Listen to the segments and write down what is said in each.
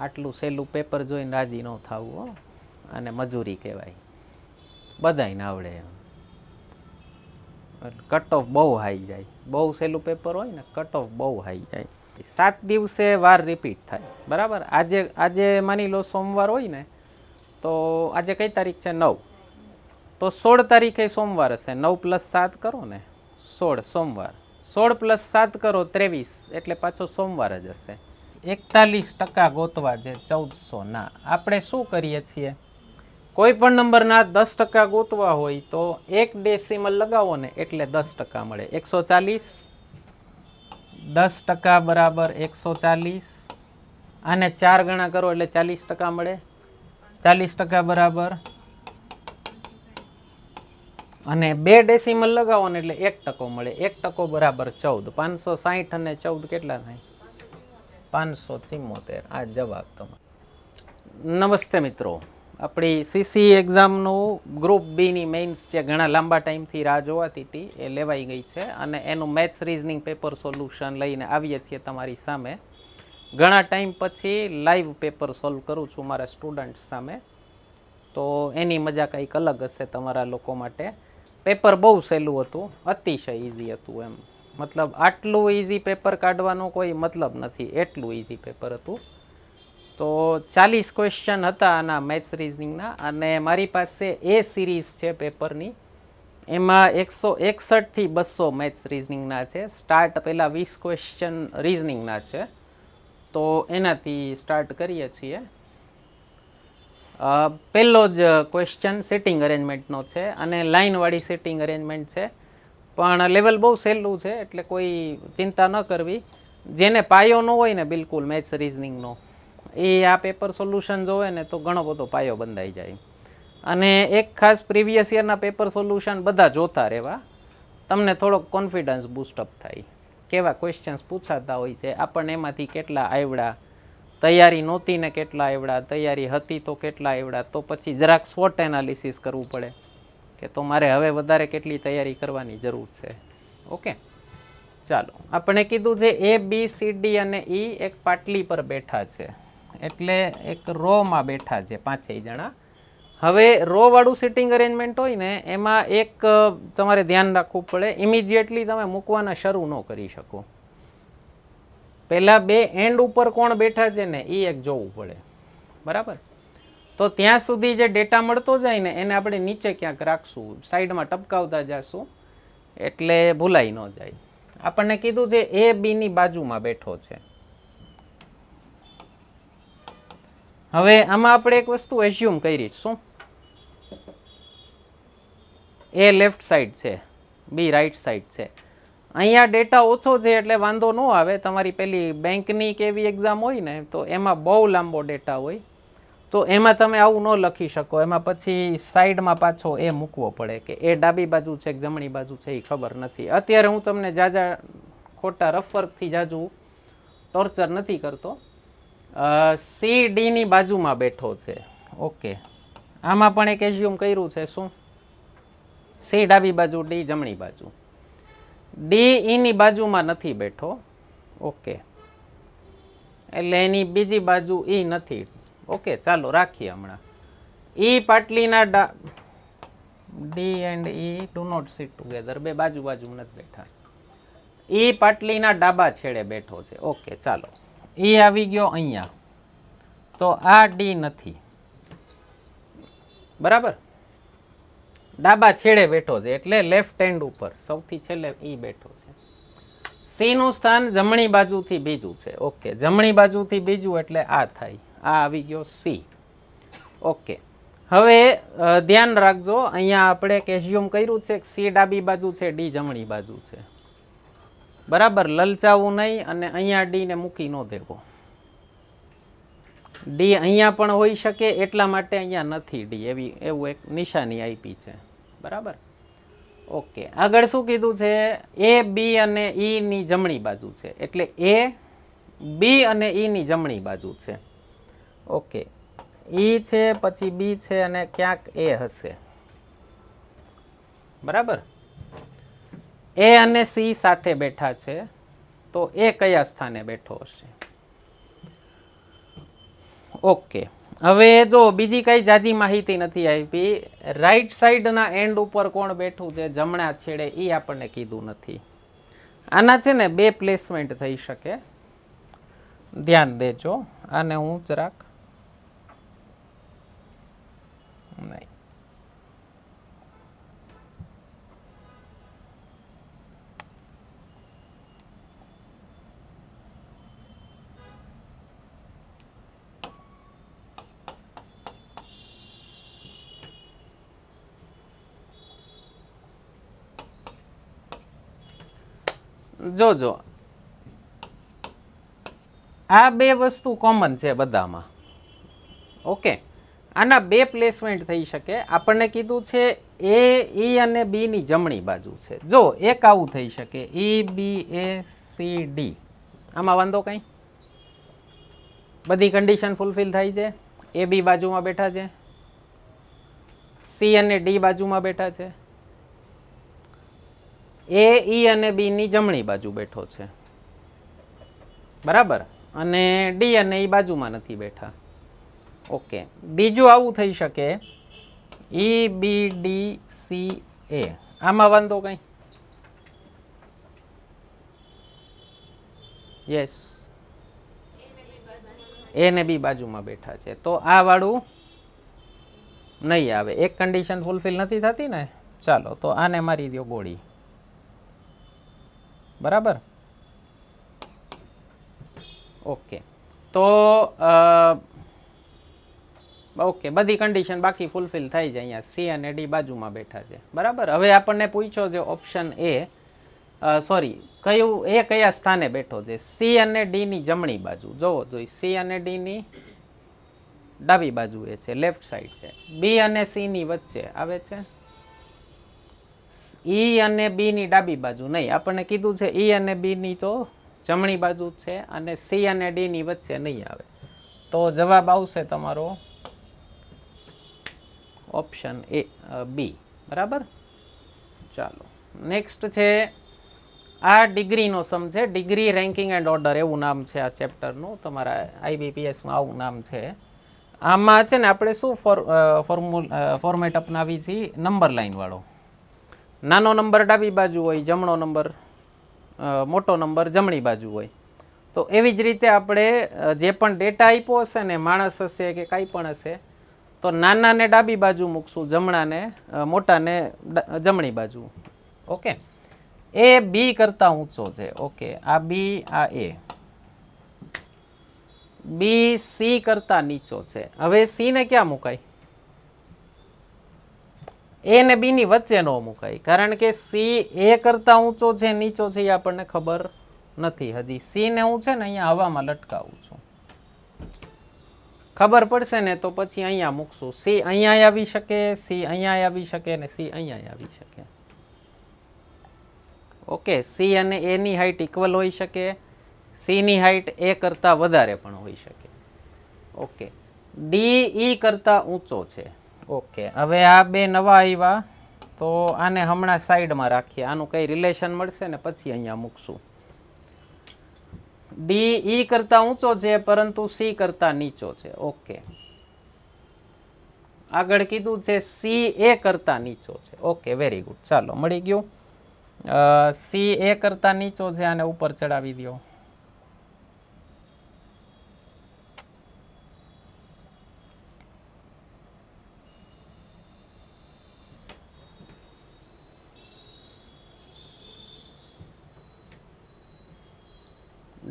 આટલું સહેલું પેપર જોઈને રાજી ન થવું હો, અને મજૂરી કહેવાય, બધાયને આવડે એમ. કટ ઓફ બહુ હાઈ જાય, બહુ સહેલું પેપર હોય ને કટ ઓફ બહુ હાઈ જાય. 7 દિવસે વાર રિપીટ થાય, બરાબર. આજે માની લો સોમવાર હોય ને, તો આજે કઈ તારીખ છે? 9. તો 16 તારીખે સોમવાર હશે. 9 + 7 કરો ને 16 સોમવાર, 16 + 7 કરો 23, એટલે પાછો સોમવાર જ હશે. 41% ગોતવા છે 1400 ના. આપણે શું કરીએ છીએ, કોઈ પણ નંબરના 10% ગોતવા હોય તો એક ડેસિમલ લગાવો ને એટલે 10% મળે. 140, 10% બરાબર 140. આને 4 ગણા કરો એટલે 40% મળે. 40% બરાબર, અને 2 ડેસિમલ લગાવો ને એટલે 1% મળે. 1% બરાબર 14. 560 અને 14 કેટલા થાય? 574. આ જવાબ તમારો. નમસ્તે મિત્રો, આપણી સીસી એક્ઝામનું ગ્રુપ બીની મેઇન્સ જે ઘણા લાંબા ટાઈમથી રાહ જોવાતી હતી એ લેવાઈ ગઈ છે, અને એનું મેથ્સ રીઝનિંગ પેપર સોલ્યુશન લઈને આવીએ છીએ તમારી સામે. ઘણા ટાઈમ પછી લાઈવ પેપર સોલ્વ કરું છું મારા સ્ટુડન્ટ્સ સામે, તો એની મજા કંઈક અલગ હશે તમારા લોકો માટે. પેપર બહુ સહેલું હતું, અતિશય ઇઝી હતું એમ. મતલબ આટલું ઇઝી પેપર કાઢવાનો કોઈ મતલબ નથી, એટલું ઇઝી પેપર હતું. તો 40 ક્વેશ્ચન હતા આના મેથ્સ રીઝનિંગના, અને મારી પાસે એ સિરીઝ છે પેપરની, એમાં 161 થી 200 મેથ્સ રીઝનિંગના છે. સ્ટાર્ટ પહેલાં 20 ક્વેશ્ચન રીઝનિંગના છે, તો એનાથી સ્ટાર્ટ કરીએ છીએ. પહેલો જ ક્વેશ્ચન સિટિંગ અરેન્જમેન્ટનો છે, અને લાઇનવાળી સિટિંગ અરેન્જમેન્ટ છે, પણ લેવલ બહુ સહેલું છે, એટલે કોઈ ચિંતા ન કરવી. જેને પાયો ન હોય ને બિલકુલ મેથ્સ રીઝનિંગનો, એ આ પેપર સોલ્યુશન જોવે ને તો ઘણો બધો પાયો બંધાઈ જાય. અને એક ખાસ પ્રીવિયસ યરના પેપર સોલ્યુશન બધા જોતા રહેવા, તમને થોડોક કોન્ફિડન્સ બૂસ્ટઅપ થાય. કેવા ક્વેશ્ચન્સ પૂછાતા હોય છે, આપણને એમાંથી કેટલા આવડ્યા, તૈયારી નહોતી ને કેટલા આવડ્યા, તૈયારી હતી તો કેટલા આવડ્યા, તો પછી જરાક સ્વોટ એનાલિસિસ કરવું પડે કે તો મારે હવે વધારે કેટલી તૈયારી કરવાની જરૂર છે. ઓકે, ચાલો. આપણે કીધું છે A, B, C, D અને E એક પાટલી પર બેઠા છે, એટલે એક રોમાં બેઠા છે 5 જણા. હવે રો વાળું સિટિંગ અરેન્જમેન્ટ હોય ને એમાં એક તમારે ધ્યાન રાખવું પડે, ઇમિડિયેટલી તમે મૂકવાના શરૂ ન કરી શકો. પહેલા 2 એન્ડ ઉપર કોણ બેઠા છે ને એ એક જોવું પડે, બરાબર. તો ત્યાં સુધી જે ડેટા મળતો જાય ને એને આપણે નીચે ક્યાંક રાખશું, સાઈડમાં ટપકાવતા જશું, એટલે ભૂલાઈ ન જાય. આપણને કીધું છે A B ની બાજુમાં બેઠો છે. હવે આમાં આપણે એક વસ્તુ એઝ્યુમ કરી, શું? A લેફ્ટ સાઈડ છે, B રાઈટ સાઈડ છે. અહીંયા ડેટા ઓછો છે એટલે વાંધો ન આવે. તમારી પેલી બેંકની કેવી એક્ઝામ હોય ને તો એમાં બહુ લાંબો ડેટા હોય, તો એમાં તમે આવું ન લખી શકો. એમાં પછી સાઈડમાં પાછો એ મૂકવો પડે કે એ ડાબી બાજુ છે કે જમણી બાજુ છે એ ખબર નથી. અત્યારે હું તમને જાજા ખોટા રફ વર્કથી જાજુ ટોર્ચર નથી કરતો. C D ની બાજુમાં બેઠો છે. ઓકે, આમાં પણ એક એઝ્યુમ કર્યું છે, શું? C ડાબી બાજુ, D જમણી બાજુ. D E ની બાજુમાં નથી બેઠો. ઓકે, એટલે એની બીજી બાજુ E નથી. ઓકે, ચાલો રાખીએ હમણાં. E પાટલીના D and E do not sit together, બે બાજુ બાજુ નથી બેઠા. E પાટલીના ડાબા છેડે બેઠો છે. ઓકે, ચાલો. E આવી ગયો અહીંયા, તો આ D નથી, બરાબર. ડાબા છેડે બેઠો છે એટલે લેફ્ટ હેન્ડ ઉપર સૌથી છેલ્લે E બેઠો છે. C નું સ્થાન જમણી બાજુથી બીજું છે. ઓકે, જમણી બાજુથી બીજું એટલે આ થાય, આ આવી ગયો C. ઓકે, હવે ધ્યાન રાખજો, અહીંયા આપણે એક એઝ્યુમ કર્યું છે કે C ડાબી બાજુ છે, D જમણી બાજુ છે, બરાબર. લલચાવું નહીં, અને અહીંયા D ને મૂકી ન દેવો. D અહીંયા પણ હોઈ શકે એટલા માટે અહીંયા નથી D, એવું એક નિશાની આપી છે, બરાબર. ઓકે, આગળ શું કીધું છે? A B અને E ની જમણી બાજુ છે, એટલે A B અને E ની જમણી બાજુ છે. ઓકે, E છે, પછી B છે, અને ક્યાંક A હશે, બરાબર. A અને C સાથે બેઠા છે, તો A કયા સ્થાને બેઠો હશે? ઓકે, હવે જો બીજી કઈ જાજી માહિતી નથી આપી. રાઈટ સાઈડના એન્ડ ઉપર કોણ બેઠું છે જમણા છેડે એ આપણને કીધું નથી. આના છે ને બે પ્લેસમેન્ટ થઈ શકે, ધ્યાન દેજો. આને હું જરાક નહીં, જોજો આ બે વસ્તુ કોમન છે બધામાં. ઓકે, આના બે પ્લેસમેન્ટ થઈ શકે. આપણને કીધું છે એ ઈ અને બી ની જમણી બાજુ છે. જો એક આવું થઈ શકે, ઈ બી એ સી ડી. આમાં વાંધો કઈ? બધી કન્ડિશન ફૂલફિલ થાય છે. એ બી બાજુમાં બેઠા છે, સી અને ડી બાજુમાં બેઠા છે, એ ઈ અને બી ની જમણી બાજુ બેઠો છે, બરાબર, અને ડી અને ઈ બાજુમાં નથી બેઠા. ઓકે, બીજું આવું થઈ શકે, ઈ બી ડી સી એ. આમાં વાંધો કઈ? યસ, એ ને બી બાજુમાં બેઠા છે, તો આ વાળું નહીં આવે. એક કન્ડિશન ફૂલફિલ નથી થતી ને. ચાલો તો આને મારી દો ગોળી, બરાબર. ઓકે, તો ઓકે, બધી કન્ડિશન બાકી ફૂલફિલ થઈ જાય. અહીંયા સી અને ડી બાજુમાં બેઠા છે, બરાબર. હવે આપણને પૂછ્યો છે ઓપ્શન એ, સોરી, કયું એ કયા સ્થાને બેઠો છે? સી અને ડી ની જમણી બાજુ. જોવો જોઈએ, સી અને ડી ની ડાબી બાજુ એ છે, લેફ્ટ સાઈડ છે. બી અને સી ની વચ્ચે આવે છે, ઈ અને બી ની ડાબી બાજુ નહીં. આપણને કીધું છે ઈ અને બી ની તો જમણી બાજુ છે, અને સી અને ડી ની વચ્ચે નહીં આવે. તો જવાબ આવશે તમારો ઓપ્શન એ, બી, બરાબર. ચાલો નેક્સ્ટ છે, આ ડિગ્રીનો સમ છે. ડિગ્રી રેન્કિંગ એન્ડ ઓર્ડર એવું નામ છે આ ચેપ્ટરનું. તમારા આઈબીપીએસમાં આવું નામ છે. આમાં છે ને આપણે શું ફોર્મેટ અપનાવી છીએ? નંબર લાઈન વાળો. નાનો નંબર ડાબી બાજુ હોય, જમણો નંબર, મોટો નંબર જમણી બાજુ હોય. તો એવી જ રીતે આપણે જે પણ ડેટા આપ્યો હશે ને, માણસ હશે કે કાંઈ પણ હશે, તો નાનાને ડાબી બાજુ મૂકશું, જમણાને મોટાને જમણી બાજુ. ઓકે, એ બી કરતાં ઊંચો છે. ઓકે, આ બી, આ એ. બી સી કરતાં નીચો છે. હવે સી ને ક્યાં મુકાય? એ ને બી ની વચ્ચે ન મુકાય, કારણ કે સી એ કરતાં ઊંચો છે નીચો છે એ આપણને ખબર નથી હજી. સી ને હું છે ને અહીંયા હવામાં લટકાવું છું. ખબર પડશે ને તો પછી અહીંયા મૂકશું. સી અહીંયા આવી શકે, સી અહીંયા આવી શકે, ને સી અહીંયા આવી શકે. ઓકે, સી અને એ ની હાઈટ ઇક્વલ હોઈ શકે, સી ની હાઈટ એ કરતાં વધારે પણ હોઈ શકે. ઓકે, ડી ઈ કરતાં ઊંચો છે. ઓકે, હવે આ બે નવા આવ્યા, તો આને હમણાં સાઈડમાં રાખીએ. આનું કઈ રિલેશન મળશે ને પછી અહીંયા મૂકશું. ડી ઈ કરતાં ઊંચો છે, પરંતુ સી કરતાં નીચો છે. ઓકે, આગળ કીધું છે સી એ કરતાં નીચો છે. Okay, very good. ચાલો, મળી ગયું. સી એ કરતાં નીચો છે, આને ઉપર ચડાવી દો.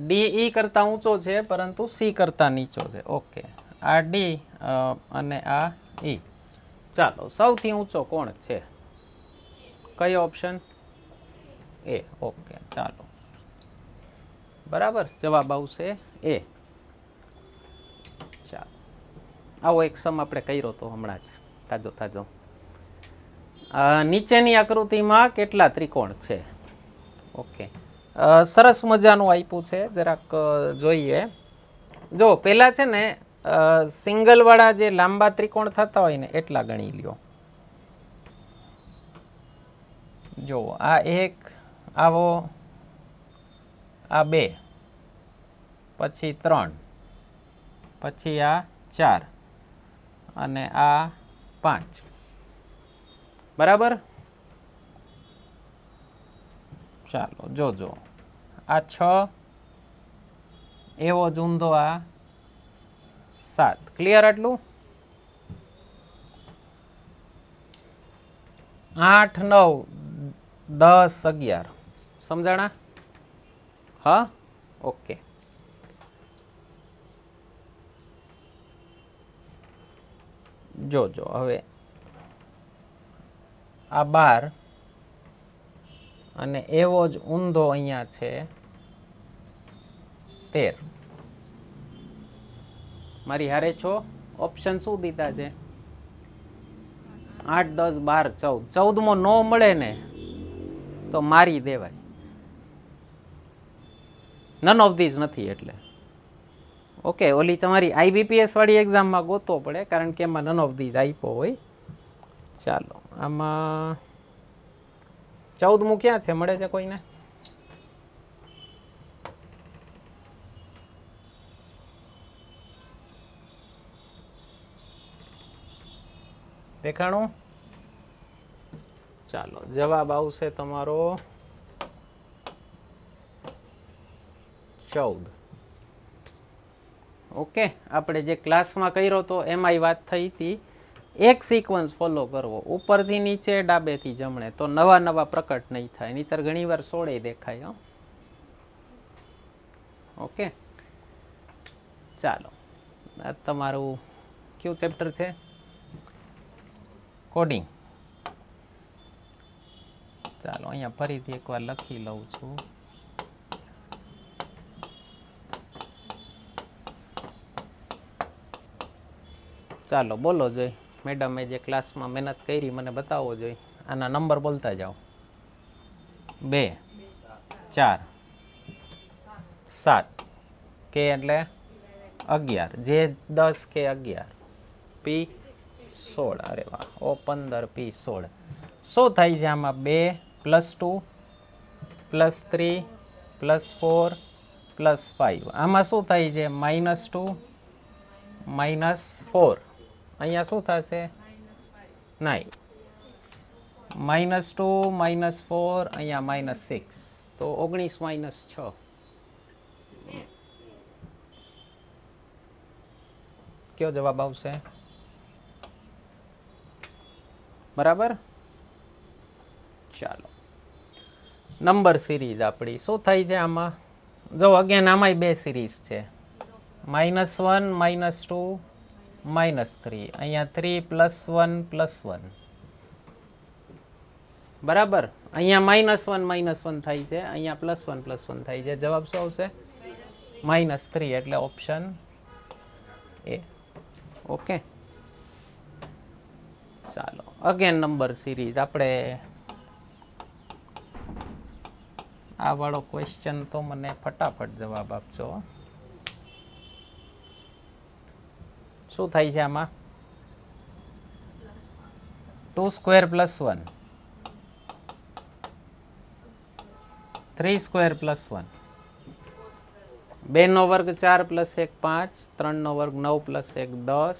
ડી ઈ કરતાં ઊંચો છે, પરંતુ સી કરતાં નીચો છે. ઓકે, આ ડી અને આ ઈ. ચાલો, સૌથી ઊંચો કોણ છે? કયો ઓપ્શન? એ. ઓકે, ચાલો, બરાબર. જવાબ આવશે એ. ચાલો, આવો એક સમ આપણે કર્યો તો હમણાં જ, તાજો તાજો. નીચેની આકૃતિમાં કેટલા ત્રિકોણ છે? ઓકે, સરસ મજાનું આપ્યું છે, જરાક જોઈએ. જો પેલા છે ને સિંગલ વાળા જે લાંબા ત્રિકોણ થતા હોય ને એટલા ગણી લ્યો. જો આ એક, આવો, આ બે, પછી 3, પછી આ 4 અને આ 5 બરાબર. ચાલો જોજો આ 6 એવો જ ઊંધો આ 7. ક્લિયર આટલું? 8 9 10 11 સમજાણા? હા ઓકે. જોજો હવે આ 12 અને એવો જ ઊંધો અહીંયા છે 13. મારી હારે છો? ઓપ્શન શું દીધા છે? 8 10 12 14. 14માં નો મળે ને તો મારી દેવાય. નન ઓફ ધીઝ નથી એટલે ઓકે. ઓલી તમારી IBPS વાળી એક્ઝામમાં ગોતવો પડે કારણ કે એમાં નન ઓફ ધીઝ આપ્યો હોય. ચાલો આમાં 14મું ક્યાં છે? મળે છે કોઈને? દેખાણું? ચાલો જવાબ આવશે તમારો 14. ઓકે. આપણે જે ક્લાસમાં કર્યો તો એમાંય વાત થઈ હતી એક સિક્વન્સ ફોલો કરવો, ઉપરથી નીચે ડાબેથી જમણે, તો નવા નવા પ્રકટ નહીં થાય. નહીતર ઘણી વાર 16 દેખાય. ઓકે ચાલો આ તમારું કયું ચેપ્ટર છે? કોડિંગ. ચાલો અહીંયા ફરીથી એકવાર લખી લઉં છું. ચાલો બોલો જોઈ. મેડમે જે ક્લાસમાં મહેનત કરી મને બતાવો જોઈ. આના નંબર બોલતા જાઓ. 2 4 7 કે એટલે 11, જે 10 કે 11, પી 16. અરે વાહ. ઓ 15 પી 16. શું થાય છે આમાં? 2 +2 +3 +4 +5. આમાં શું થાય છે? -2 -4. અહીંયા શું થશે? નહીં. -2 -4 અહીંયા -6 તો 19 -6. કયો જવાબ આવશે? બરાબર. ચાલો નંબર સિરીઝ આપણી શું થાય છે આમાં? જો અગેન આમાંય 2 સિરીઝ છે. -1 -2 -3. અહીંયા 3 +1 +1 બરાબર. અહીંયા -1 -1 થાય છે, અહીંયા +1 +1 થાય છે. જવાબ શું આવશે? -3 એટલે ઓપ્શન એ. ઓકે ચાલો અગેન નંબર સિરીઝ. આપણે આ વાળો ક્વેશ્ચન તો મને ફટાફટ જવાબ આપજો. શું થાય છે આમાં? 2² +1 3² +1 2 નો વર્ગ 4 + 1 5 3 નો વર્ગ 9 + 1 10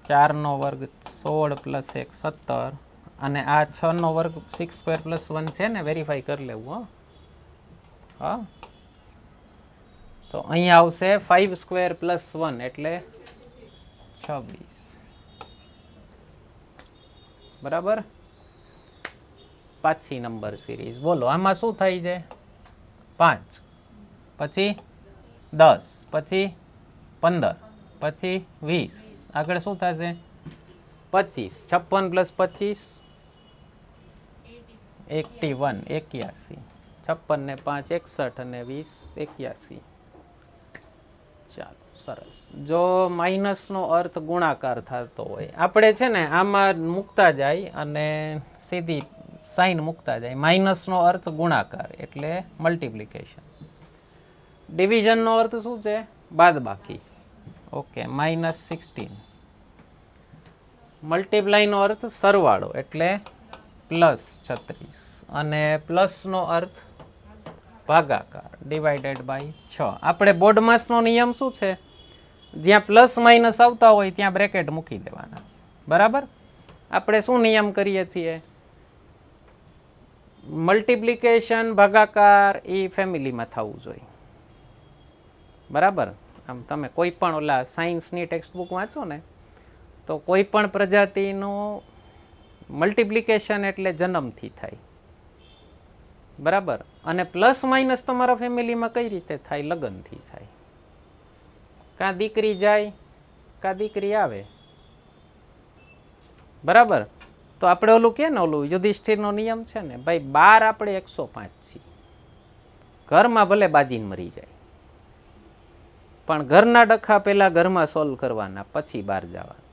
4 નો વર્ગ 16 + 1 17 અને આ 6 નો વર્ગ 6² +1 છે ને, વેરીફાઈ કરી લેવું. હા તો અહીંયા આવશે 5² +1 એટલે 26. બરાબર. પાછી નંબર સિરીઝ બોલો. આમાં શું થાય છે? 5 પછી 10 પછી 15 પછી 20 આગળ શું થશે? 25. 56 + 25 81 81. 56 ને 5 61 અને 20 81. ચાલો સરસ. જો માઇનસનો અર્થ ગુણાકાર થતો હોય, આપણે છે ને આમાં મૂકતા જાય અને સીધી સાઈન મૂકતા જાય. માઇનસનો અર્થ ગુણાકાર એટલે મલ્ટિપ્લિકેશન. ડિવિઝનનો અર્થ શું છે? બાદબાકી. ઓકે -16. મલ્ટીપ્લાયનો અર્થ સરવાળો એટલે +36 અને પ્લસનો અર્થ ભાગાકાર ડિવાઇડેડ બાય 6. આપણે બોર્ડ માસનો નિયમ શું છે? જ્યાં પ્લસ માઇનસ આવતા હોય ત્યાં બ્રેકેટ મૂકી દેવાના. બરાબર. આપણે શું નિયમ કરીએ છીએ? મલ્ટિપ્લિકેશન ભાગાકાર એ ફેમિલીમાં થવું જોઈએ. બરાબર. આમ તમે કોઈ પણ ઓલા સાયન્સની ટેક્સ્ટ બુક વાંચો ને તો કોઈ પણ પ્રજાતિનું મલ્ટિપ્લિકેશન એટલે જન્મથી થાય. બરાબર. અને પ્લસ માઇનસ તમારા ફેમિલીમાં કઈ રીતે થાય? લગ્નથી થાય. કાં દીકરી જાય કાં દીકરી આવે. બરાબર. તો આપણે ઓલું કે ને ઓલું યુધિષ્ઠિરનો નિયમ છે ને ભાઈ, 12 આપણે 105 છીએ. ઘરમાં ભલે બાજીને મરી જાય પણ ઘરના ડખા પહેલા ઘરમાં સોલ્વ કરવાના, પછી બહાર જવાના.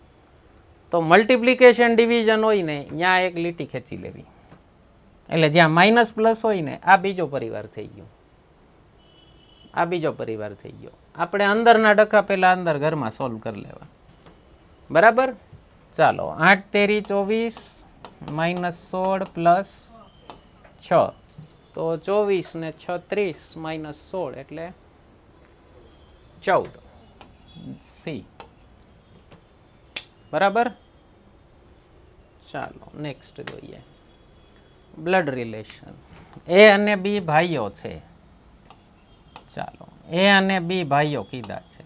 તો મલ્ટિપ્લિકેશન ડિવિઝન હોય ને ત્યાં એક લીટી ખેંચી લેવી, એટલે જ્યાં માઇનસ પ્લસ હોય ને આ બીજો પરિવાર થઈ ગયો, આ બીજો પરિવાર થઈ ગયો. આપણે અંદરના ડખા પહેલા અંદર ઘરમાં સોલ્વ કરી લેવા. બરાબર. ચાલો 8 તેરી 24 -16 પ્લસ 6, તો 24 ને 6 30 -16 એટલે 14 સી. બરાબર. ચાલો નેક્સ્ટ જોઈએ. Blood relation. એ અને બી ભાઈઓ છે. ચાલો એ અને બી ભાઈઓ કીધા છે.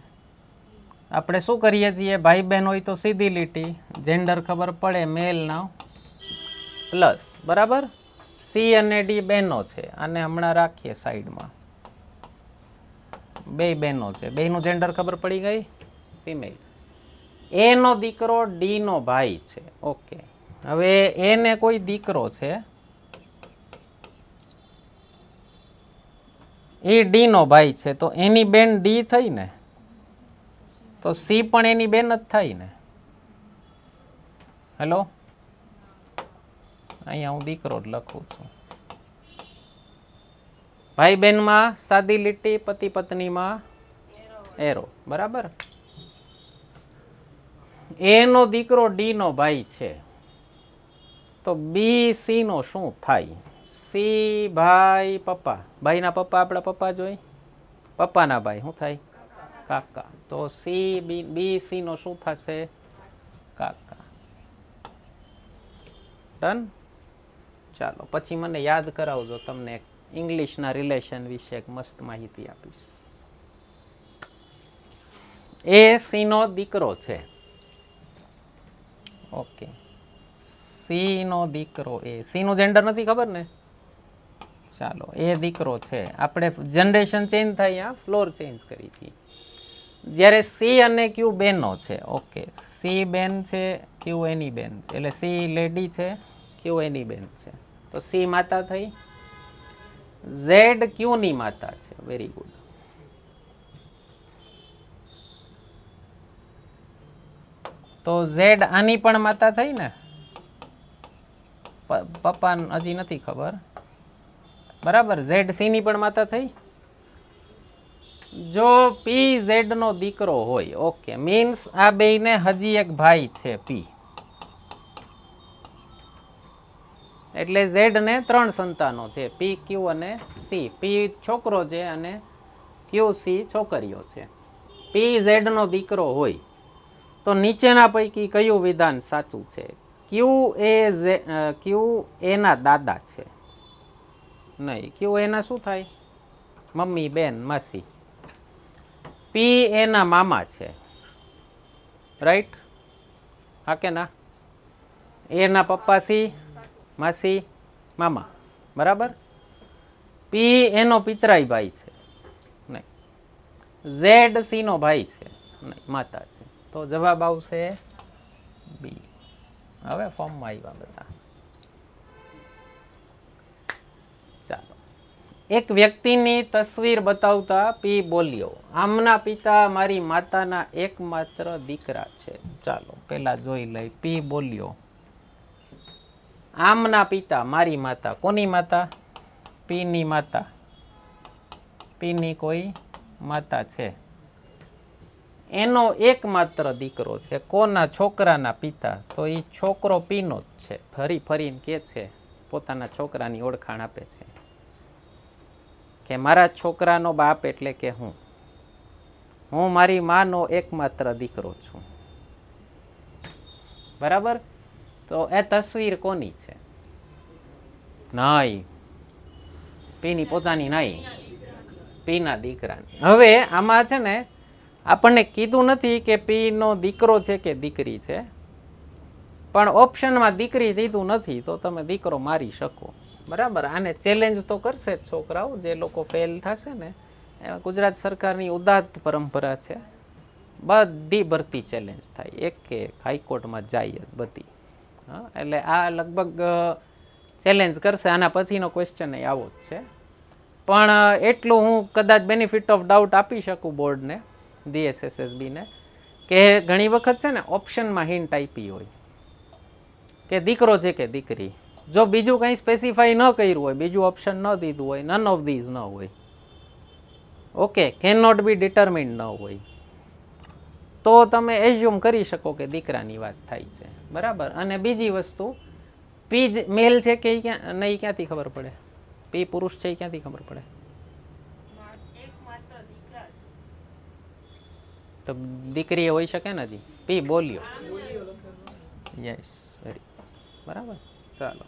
આપણે શું કરીએ છીએ? ભાઈ બહેન હોય તો સીધી લીટી, જેન્ડર ખબર પડે, મેલ ના પ્લસ. બરાબર. સી અને ડી બહેનો છે, આને હમણાં રાખીએ સાઈડમાં. બે બહેનો છે, બેનું જેન્ડર ખબર પડી ગઈ, ફિમેલ. એ નો દીકરો ડી નો ભાઈ છે. ઓકે. હવે એને કોઈ દીકરો છે, એ ડી નો ભાઈ છે, તો એની બેન ડી થઈ ને, તો સી પણ એની બેન જ થાય ને. હેલો, અહીંયા હું દીકરો જ લખું છું. ભાઈ બહેનમાં સાદી લીટી, પતિ પત્નીમાં એરો. બરાબર. એ નો દીકરો ડી નો ભાઈ છે, તો બી સી નો શું થાય? સી ભાઈ પપ્પા, ભાઈના પપ્પા આપણા પપ્પા જ હોય, પપ્પાના ભાઈ શું થાય? કાકા. તો સી બી સી નો શું થશે? કાકા. ડન. ચાલો પછી મને યાદ કરાવજો, તમને ઇંગ્લિશના રિલેશન વિશે એક મસ્ત માહિતી આપીશ. એ સી નો દીકરો છે. ઓકે. સી નો દીકરો, એ સી નું જેન્ડર નથી ખબર ને. ચાલો એ દીકરો છે. આપણે જનરેશન ચેન્જ થાય, ફ્લોર ચેન્જ કરી હતી. જ્યારે સી અને ક્યુ બેનો છે. ઓકે. સી બેન છે, ક્યુ એની બેન છે, એટલે સી લેડી છે, ક્યુ એની બેન છે, તો સી માતા થઈ. ઝેડ ક્યુ ની માતા છે. Very good. તો ઝેડ આની પણ માતા થઈ ને. પપ્પા હજી નથી ખબર. બરાબર. ઝેડ સી ની પણ માતા થઈ. જો પી ઝેડ નો દીકરો હોય, ઓકે, મીન્સ આ બેયને હજી એક ભાઈ છે પી, એટલે ઝેડ ને 3 સંતાનો છે, પી ક્યુ અને સી. પી છોકરો છે અને ક્યુ સી છોકરીઓ છે. પી ઝેડ નો દીકરો હોય તો નીચેના પૈકી કયું વિધાન સાચું છે? ક્યુ એ ના દાદા છે. નહીં, ક્યુ એના શું થાય? મમ્મી, બેન, માસી. પી એના મામા છે. રાઈટ? હા કે ના? એના પપ્પા સી, માસી, મામા. બરાબર. પી એનો પિતરાઈ ભાઈ છે. નહીં. ઝેડ સી નો ભાઈ છે. નહીં, માતા છે. તો જવાબ આવશે બી. હવે ફોર્મમાં આવ્યા બધા. ચાલો. એક વ્યક્તિની તસવીર બતાવતા પી બોલ્યો, આમના પિતા મારી માતાના એકમાત્ર દીકરા છે. ચાલો પેલા જોઈ લઈ. પી બોલ્યો, આમના પિતા મારી માતા. કોની માતા? પી ની માતા. પી ની કોઈ માતા છે, એનો એકમાત્ર દીકરો છે. કોના? છોકરાના પિતા. તો એ છોકરો પીનો જ છે. ફરી ફરીને કે છે, પોતાના છોકરાની ઓળખાણ આપે છે કે મારા છોકરાનો બાપ એટલે કે હું. હું મારી માનો એકમાત્ર દીકરો છું. બરાબર? તો એ તસવીર કોની છે? નહીં, પીની પોતાની નહીં, પીના દીકરાની. હવે આમાં છે ને આપણને કીધું નથી કે પીનો દીકરો છે કે દીકરી છે, પણ ઓપ્શનમાં દીકરી દીધું નથી તો તમે દીકરો મારી શકો. બરાબર? આને ચેલેન્જ તો કરશે જ છોકરાઓ, જે લોકો ફેલ થશે ને. ગુજરાત સરકારની ઉદાત્ત પરંપરા છે, બધી ભરતી ચેલેન્જ થાય, એક હાઈકોર્ટમાં જાય જ બધી. હા, એટલે આ લગભગ ચેલેન્જ કરશે. આના પછીનો ક્વેશ્ચન એ આવો જ છે. પણ એટલું હું કદાચ બેનિફિટ ઓફ ડાઉટ આપી શકું બોર્ડને, DSSSBને, કે ઘણી વખત છે ને ઓપ્શનમાં હિન્ટ આપી હોય કે દીકરો છે કે દીકરી. જો બીજું કંઈ સ્પેસિફાઈ ન કર્યું હોય, બીજું ઓપ્શન ન દીધું હોય, નન ઓફ ધીઝ ન હોય, ઓકે, કેન નોટ બી ડિટર્મિન્ડ ન હોય, તો તમે એઝ્યુમ કરી શકો કે દીકરાની વાત થાય છે. બરાબર? અને બીજી વસ્તુ, પી જ મેલ છે કે નહીં ક્યાંથી ખબર પડે? પી પુરુષ છે ક્યાંથી ખબર પડે? તો દીકરી હોઈ શકે ને. હજી પી બોલ્યો. Yes, very. બરાબર? ચાલો,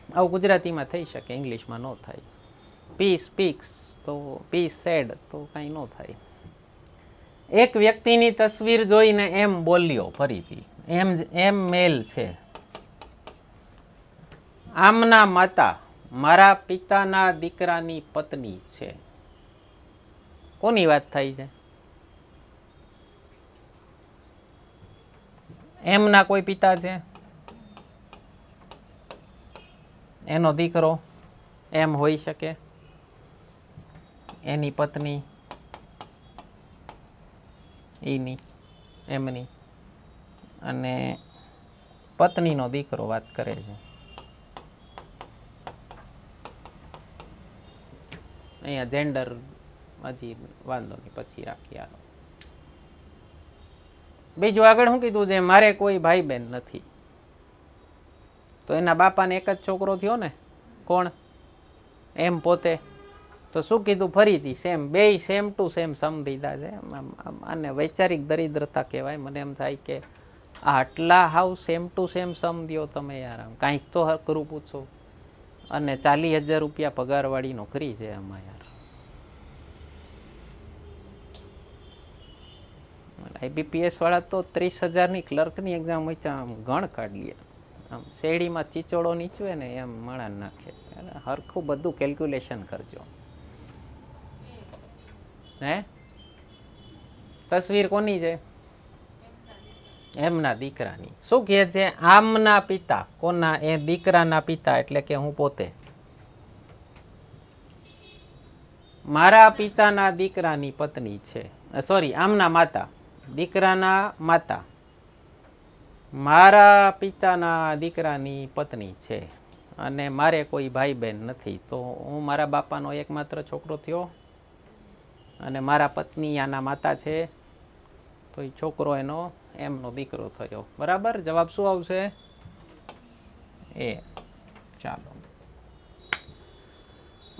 આવું ગુજરાતીમાં થઈ શકે, ઇંગ્લિશમાં ન થાય. પી સ્પીક્સ તો પી સેડ તો કાંઈ ન થાય. એક વ્યક્તિની તસવીર જોઈને એમ બોલ્યો, ફરીથી એમ મેલ છે, આમના માતા મારા પિતાના દીકરાની પત્ની છે. કોની વાત થાય છે? એમના કોઈ પિતા છે, એનો દીકરો એમ હોઈ શકે, એની પત્ની એની એમની, અને પત્નીનો દીકરો વાત કરે છે. અહીંયા જેન્ડર હજી વાંધો નહીં, પછી રાખી. આલો બીજું આગળ શું કીધું છે? મારે કોઈ ભાઈ બહેન નથી. તો એના બાપાને એક જ છોકરો થયો ને. કોણ? એમ પોતે. તો શું કીધું? ફરીથી સેમ, બે સેમ ટુ સેમ સમ દીધા છે. આને વૈચારિક દરિદ્રતા કહેવાય. મને એમ થાય કે આટલા હાવ સેમ ટુ સેમ સમ દો તમે યાર, આમ કાંઈક તો કરું પૂછો. અને 40,000 રૂપિયા પગારવાળી નોકરી છે આમાં યાર. IBPS વાળા તો 30,000ની ક્લર્કની એક્ઝામ હોય, આમ ગણ કાઢીએ. આમ શેરડીમાં ચીચોડો નીચવે ને એમ માણા નાખે. હરખું બધું કેલ્ક્યુલેશન કરજો. હે, તસવીર કોની છે? એમના દીકરાની. શું કહે છે? આમના પિતા. કોના? એ દીકરાના પિતા, એટલે કે હું પોતે. મારા પિતાના દીકરાની પત્ની છે. સોરી, આમના માતા, દીકરાના માતા મારા પિતાના દીકરાની પત્ની છે, અને મારે કોઈ ભાઈ બહેન નથી. તો હું મારા બાપાનો એકમાત્ર છોકરો થયો, અને મારા પત્ની આના માતા છે, તો એ છોકરો એનો એમનો દીકરો થયો. બરાબર? જવાબ શું આવશે? એ. ચાલો,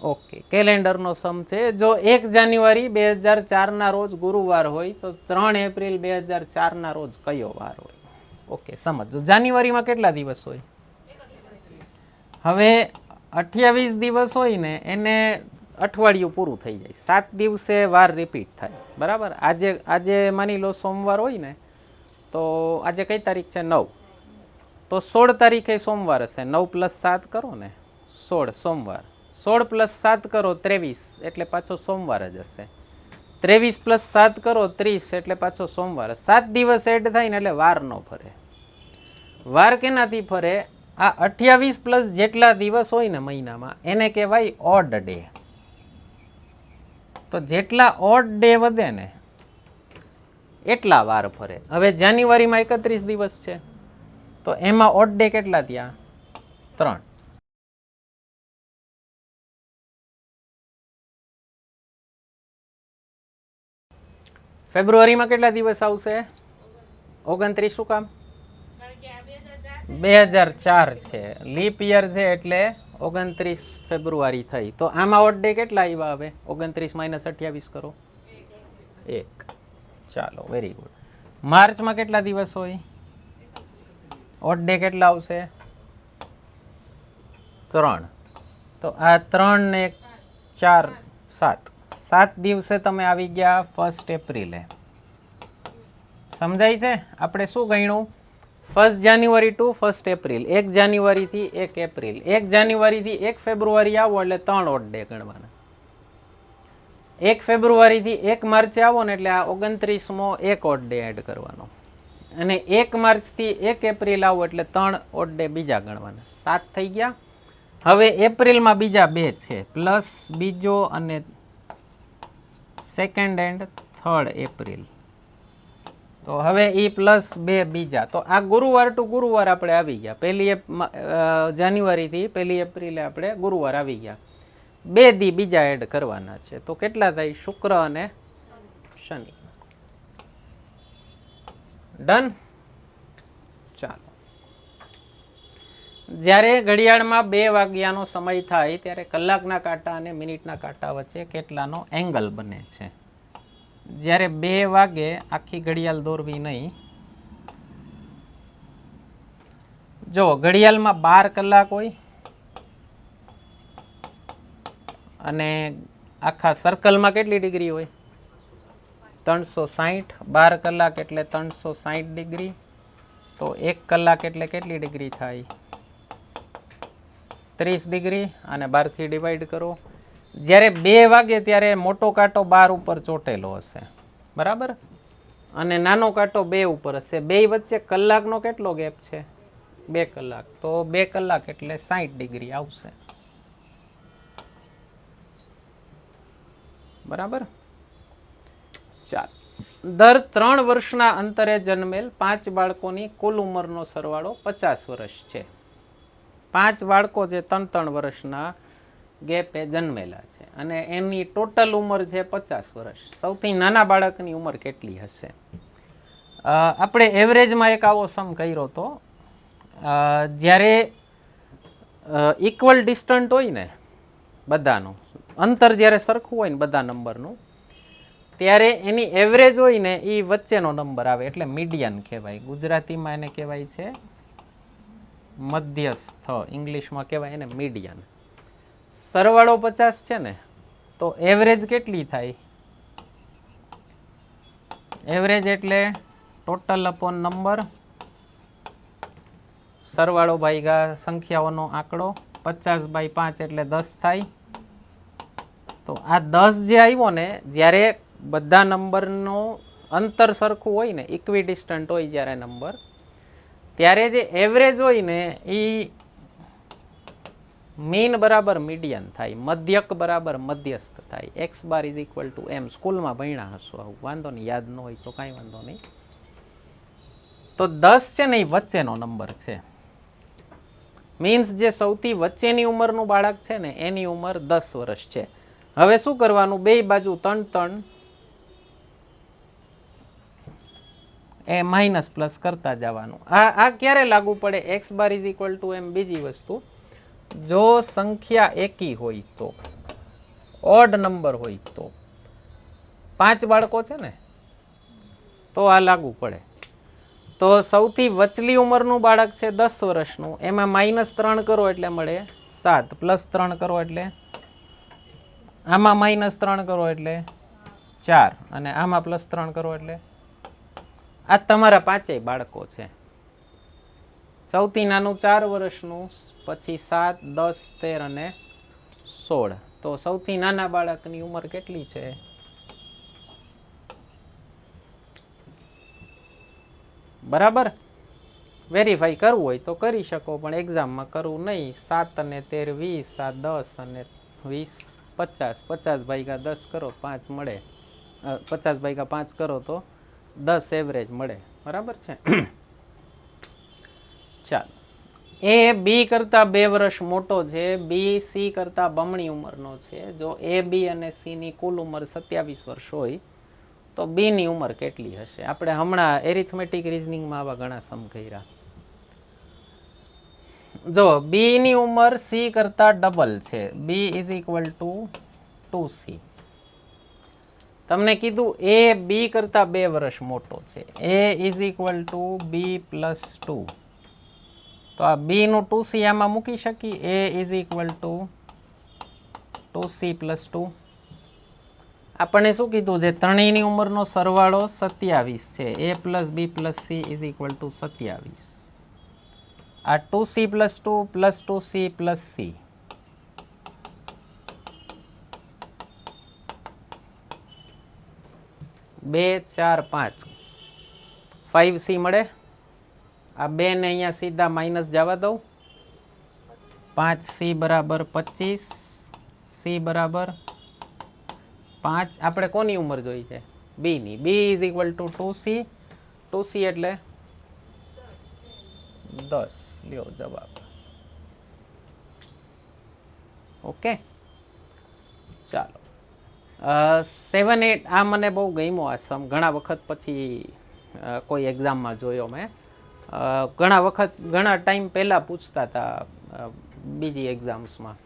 ઓકે. કેલેન્ડરનો સમ છે. જો 1 જાન્યુઆરી 2004ના રોજ ગુરુવાર હોય તો 3 એપ્રિલ 2004ના રોજ કયો વાર હોય? ઓકે, સમજો. જાન્યુઆરીમાં કેટલા દિવસ હોય? હવે 28 દિવસ હોય ને, એને અઠવાડિયું પૂરું થઈ જાય. 7 દિવસે વાર રિપીટ થાય. બરાબર? આજે માની લો સોમવાર હોય ને, તો આજે કઈ તારીખ છે? 9. તો 16 તારીખે સોમવાર હશે. 9 + 7 કરો ને, 16 સોમવાર. 16 + 7 કરો 23, એટલે પાછો સોમવાર જ હશે. 23 + 7 કરો 30, એટલે પાછો સોમવાર. 7 દિવસ એડ થાય ને એટલે વાર ન ફરે. વાર કેનાથી ફરે? આ 28 પ્લસ જેટલા દિવસ હોય ને મહિનામાં, એને કહેવાય ઓડ ડે. તો જેટલા ઓડ ડે વધે ને એટલા વાર ફરે. હવે જાન્યુઆરીમાં 31 દિવસ છે, તો એમાં ઓડ ડે કેટલા થયા? 3. ફેબ્રુઆરીમાં કેટલા દિવસ આવશે? 29. શું કામ? 2004 છે, લીપ યર છે, એટલે 29 ફેબ્રુઆરી થઈ. તો આમાં ઓડ ડે કેટલા આવ્યા? હવે 29 - 28 કરો, 1. ચાલો, વેરી ગુડ. માર્ચમાં કેટલા દિવસ હોય? ઓડ ડે કેટલા આવશે? 3. તો આ 3 ને 4 7. 7 દિવસે તમે આવી ગયા 1 એપ્રિલે. સમજાય છે? આપણે શું ગણ્યું? 1 જાન્યુઆરી ટુ 1 એપ્રિલ, 1 જાન્યુઆરીથી 1 એપ્રિલ, 1 જાન્યુઆરીથી 1 ફેબ્રુઆરી આવો એટલે 3 ઓડ ડે ગણવાના. 1 ફેબ્રુઆરીથી 1 માર્ચે આવો ને એટલે આ 29મો 1 ઓડ ડે એડ કરવાનો. અને 1 માર્ચથી 1 એપ્રિલ આવો એટલે 3 ઓડ ડે બીજા ગણવાના. 7 થઈ ગયા. હવે એપ્રિલમાં બીજા 2 છે, પ્લસ બીજો અને 2nd એન્ડ 3rd એપ્રિલ. તો હવે એ પ્લસ 2 બીજા. તો આ ગુરુવાર ટુ ગુરુવાર આપણે આવી ગયા. 1 જાન્યુઆરીથી 1 એપ્રિલે આપણે ગુરુવાર આવી ગયા. 2 દી બીજા એડ કરવાના છે. તો કેટલા થાય? શુક્ર અને શનિ. ડન. ચાલો, જ્યારે ઘડિયાળમાં 2 વાગ્યાનો સમય થાય ત્યારે કલાકના કાંટા અને મિનિટના કાંટા વચ્ચે કેટલાનો એંગલ બને છે? જ્યારે 2 વાગે આખી ઘડિયાળ દોરવી નહીં. જો ઘડિયાળમાં 12 કલાક હોય અને આખા સર્કલમાં કેટલી ડિગ્રી હોય? 360. 12 કલાક એટલે 360 ડિગ્રી. તો 1 કલાક એટલે કેટલી ડિગ્રી થાય? 30 ડિગ્રી. અને 12 થી ડિવાઈડ કરો. જ્યારે 2 વાગે ત્યારે મોટો કાંટો 12 ઉપર ચોટેલો હશે, બરાબર? અને નાનો કાંટો 2 ઉપર હશે. 2 વચ્ચે કલાકનો કેટલો ગેપ છે? 2 કલાક. તો 2 કલાક એટલે 60 ડિગ્રી આવશે, બરાબર? ચાલો, દર 3 વર્ષના અંતરે જન્મેલ 5 બાળકોની કુલ ઉંમરનો સરવાળો 50 વર્ષ છે. 5 બાળકો જે 3-3 વર્ષના ગેપે જન્મેલા છે અને એની ટોટલ ઉંમર છે 50 વર્ષ. સૌથી નાના બાળકની ઉંમર કેટલી હશે? આપણે એવરેજમાં એક આવો સમ કર્યો હતો. જ્યારે ઇક્વલ ડિસ્ટન્ટ હોય ને બધાનું, અંતર જ્યારે સરખું હોય ને બધા નંબરનું, ત્યારે એની એવરેજ હોય ને એ વચ્ચેનો નંબર આવે એટલે મીડિયન કહેવાય. ગુજરાતીમાં એને કહેવાય છે મધ્યસ્થ, ઇંગ્લિશમાં કહેવાય એને મીડિયન. સરવાળો 50 છે ને, તો એવરેજ કેટલી થાય? એવરેજ એટલે ટોટલ અપોન નંબર, સરવાળો ભાગ્યા સંખ્યાઓનો આંકડો. 50/5 એટલે 10 થાય. તો આ 10 જે આવ્યો ને, જ્યારે બધા નંબરનું અંતર સરખું હોય ને, ઇક્વિડિસ્ટન્ટ હોય જ્યારે નંબર, ત્યારે જે એવરેજ હોય ને એ મીન બરાબર મીડિયન થાય, મધ્યક બરાબર મધ્યસ્થ થાય. x bar is equal two m. સ્કૂલમાં ભણ્યા હશો આવું, વાંધો નહીં, યાદ ન હોય તો કાંઈ વાંધો નહીં. તો 10 છે ને એ વચ્ચેનો નંબર છે. મીન્સ જે સૌથી વચ્ચેની ઉંમરનું બાળક છે ને એની ઉંમર 10 વર્ષ છે. હવે શું કરવાનું? 2 બાજુ 3 એ માઇનસ પ્લસ કરતા જવાનું. આ ક્યારે લાગુ પડે? x bar is equal two m. બીજી વસ્તુ, જો સંખ્યા એકી હોય તો, ઓડ નંબર હોય તો, 5 બાળકો છે ને, તો આ લાગુ પડે. તો સૌથી વચલી ઉંમરનું બાળક છે 10 વર્ષનું, એમાં -3 કરો એટલે મળે 7, +3 કરો એટલે, આમાં -3 કરો એટલે 4, અને આમાં +3 કરો એટલે, આ તમારા 5 બાળકો છે. સૌથી નાનું 4 વર્ષનું, પછી 7, 10, 13 અને 16. તો સૌથી નાના બાળકની ઉંમર કેટલી છે? બરાબર? વેરીફાઈ કરવું હોય તો કરી શકો, પણ એક્ઝામમાં કરવું નહીં. 7 અને 13 20, આ 10 અને 20 50. 50/10 કરો 5 મળે, 50/5 કરો તો 10 એવરેજ મળે, બરાબર છે? ચાલો, એ બી કરતા 2 વર્ષ મોટો છે, બી સી કરતા બમણી ઉંમરનો છે. જો એ બી અને સી ની કુલ ઉંમર 27 વર્ષ હોય તો બી ની ઉંમર કેટલી હશે? આપણે હમણાં એરિથમેટિક રીઝનિંગમાં આવા ઘણા સમ કર્યા. જો બી ની ઉંમર સી કરતા ડબલ છે, B is equal to 2c. તમને કીધું એ બી કરતાં 2 વર્ષ મોટો છે. A is equal to B plus 2. તો આ બીનું 2c આમાં મૂકી શકીએ. A is equal to 2c plus 2. આપણને શું કીધું છે? ત્રણેયની ઉંમરનો સરવાળો 27 છે. A plus B plus C is equal to 27. આ 2c plus 2 plus 2c plus C. 2 4 5 5c મળે. આ 2 ને અહીંયા સીધા માઇનસ જવા દઉં. 5c બરાબર 25, c બરાબર 5. આપણે કોની ઉંમર જોઈ છે? બી ની. B is equal to 2c. 2c એટલે 10. લ્યો જવાબ. ઓકે, ચાલો. 7 8 આ મને બહુ ગમ્યો આ સમ. ઘણા વખત પછી કોઈ એક્ઝામમાં જોયો મેં. ઘણા ટાઈમ પહેલાં પૂછતા હતા બીજી એક્ઝામ્સમાં.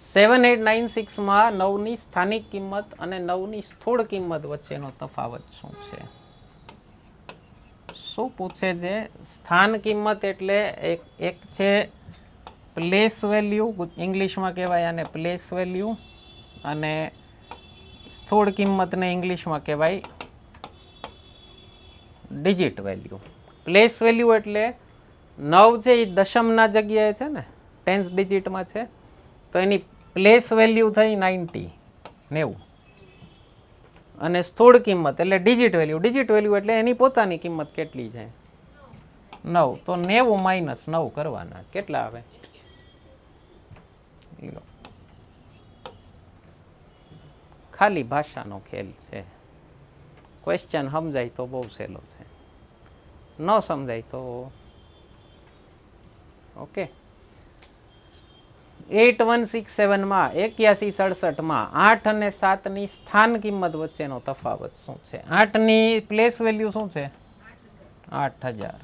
7 8 9 6માં 9ની સ્થાનિક કિંમત અને 9ની સ્થૂળ કિંમત વચ્ચેનો તફાવત શું છે? શું પૂછે છે? સ્થાન કિંમત એટલે એક છે પ્લેસ વેલ્યુ, ઇંગ્લિશમાં કહેવાય આને પ્લેસ વેલ્યુ, અને સ્થૂળ કિંમતને ઇંગ્લિશમાં કહેવાય ડિજિટ વેલ્યુ. પ્લેસ વેલ્યુ એટલે 9 છે એ દશમના જગ્યાએ છે ને, ટેન્સ ડિજિટમાં છે, તો એની પ્લેસ વેલ્યુ થઈ 90. અને સ્થૂળ કિંમત એટલે ડિજિટ વેલ્યુ. ડિજિટ વેલ્યુ એટલે એની પોતાની કિંમત કેટલી છે? 9. તો 90 માઇનસ 9 કરવાના. કેટલા આવે? ખાલી ભાષાનો ખેલ છે. ક્વેશ્ચન સમજાય તો બહુ સહેલો છે, ન સમજાય તો ઓકે. 8167માં 8167માં 8 અને 7ની સ્થાન કિંમત વચ્ચેનો તફાવત શું છે? 8ની પ્લેસ વેલ્યુ શું છે? 8000.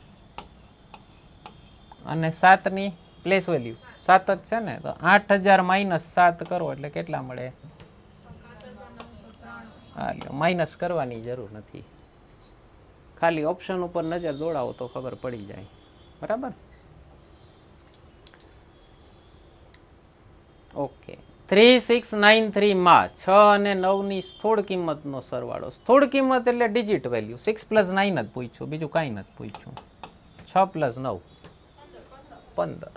અને 7ની પ્લેસ વેલ્યુ 7 જ છે ને, તો 8000 માઇનસ 7 કરો એટલે કેટલા મળે? માઇનસ કરવાની જરૂર નથી, ખાલી ઓપ્શન ઉપર નજર દોડાવો તો ખબર પડી જાય. બરાબર. ઓકે. 3693માં 6 અને 9ની સ્થૂળ કિંમતનો સરવાળો. સ્થૂળ કિંમત એટલે ડિજિટ વેલ્યુ. 6 પ્લસ 9 જ પૂછ્યું, બીજું કાંઈ નથી પૂછ્યું. 6 પ્લસ 9 15.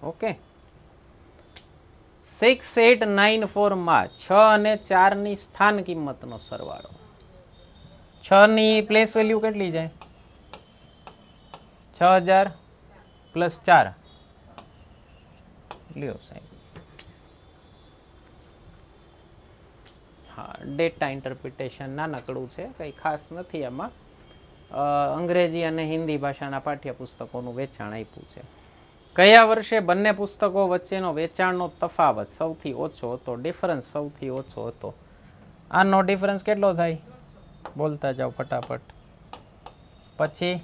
ઓકે. 6894માં 6 અને 4ની સ્થાન કિંમતનો સરવાળો. 6ની પ્લેસ વેલ્યુ કેટલી જાય? 6000 પ્લસ 4. લ્યો સાહેબ. હા, ડેટા ઇન્ટરપ્રિટેશન નાનકડું છે, કંઈ ખાસ નથી આમાં. અંગ્રેજી અને હિન્દી ભાષાના પાઠ્યપુસ્તકોનું વેચાણ આપ્યું છે. કયા વર્ષે બંને પુસ્તકો વચ્ચેનો વેચાણનો તફાવત સૌથી ઓછો હતો? ડિફરન્સ સૌથી ઓછો હતો. આનો ડિફરન્સ કેટલો થાય? બોલતા જાઓ ફટાફટ. પછી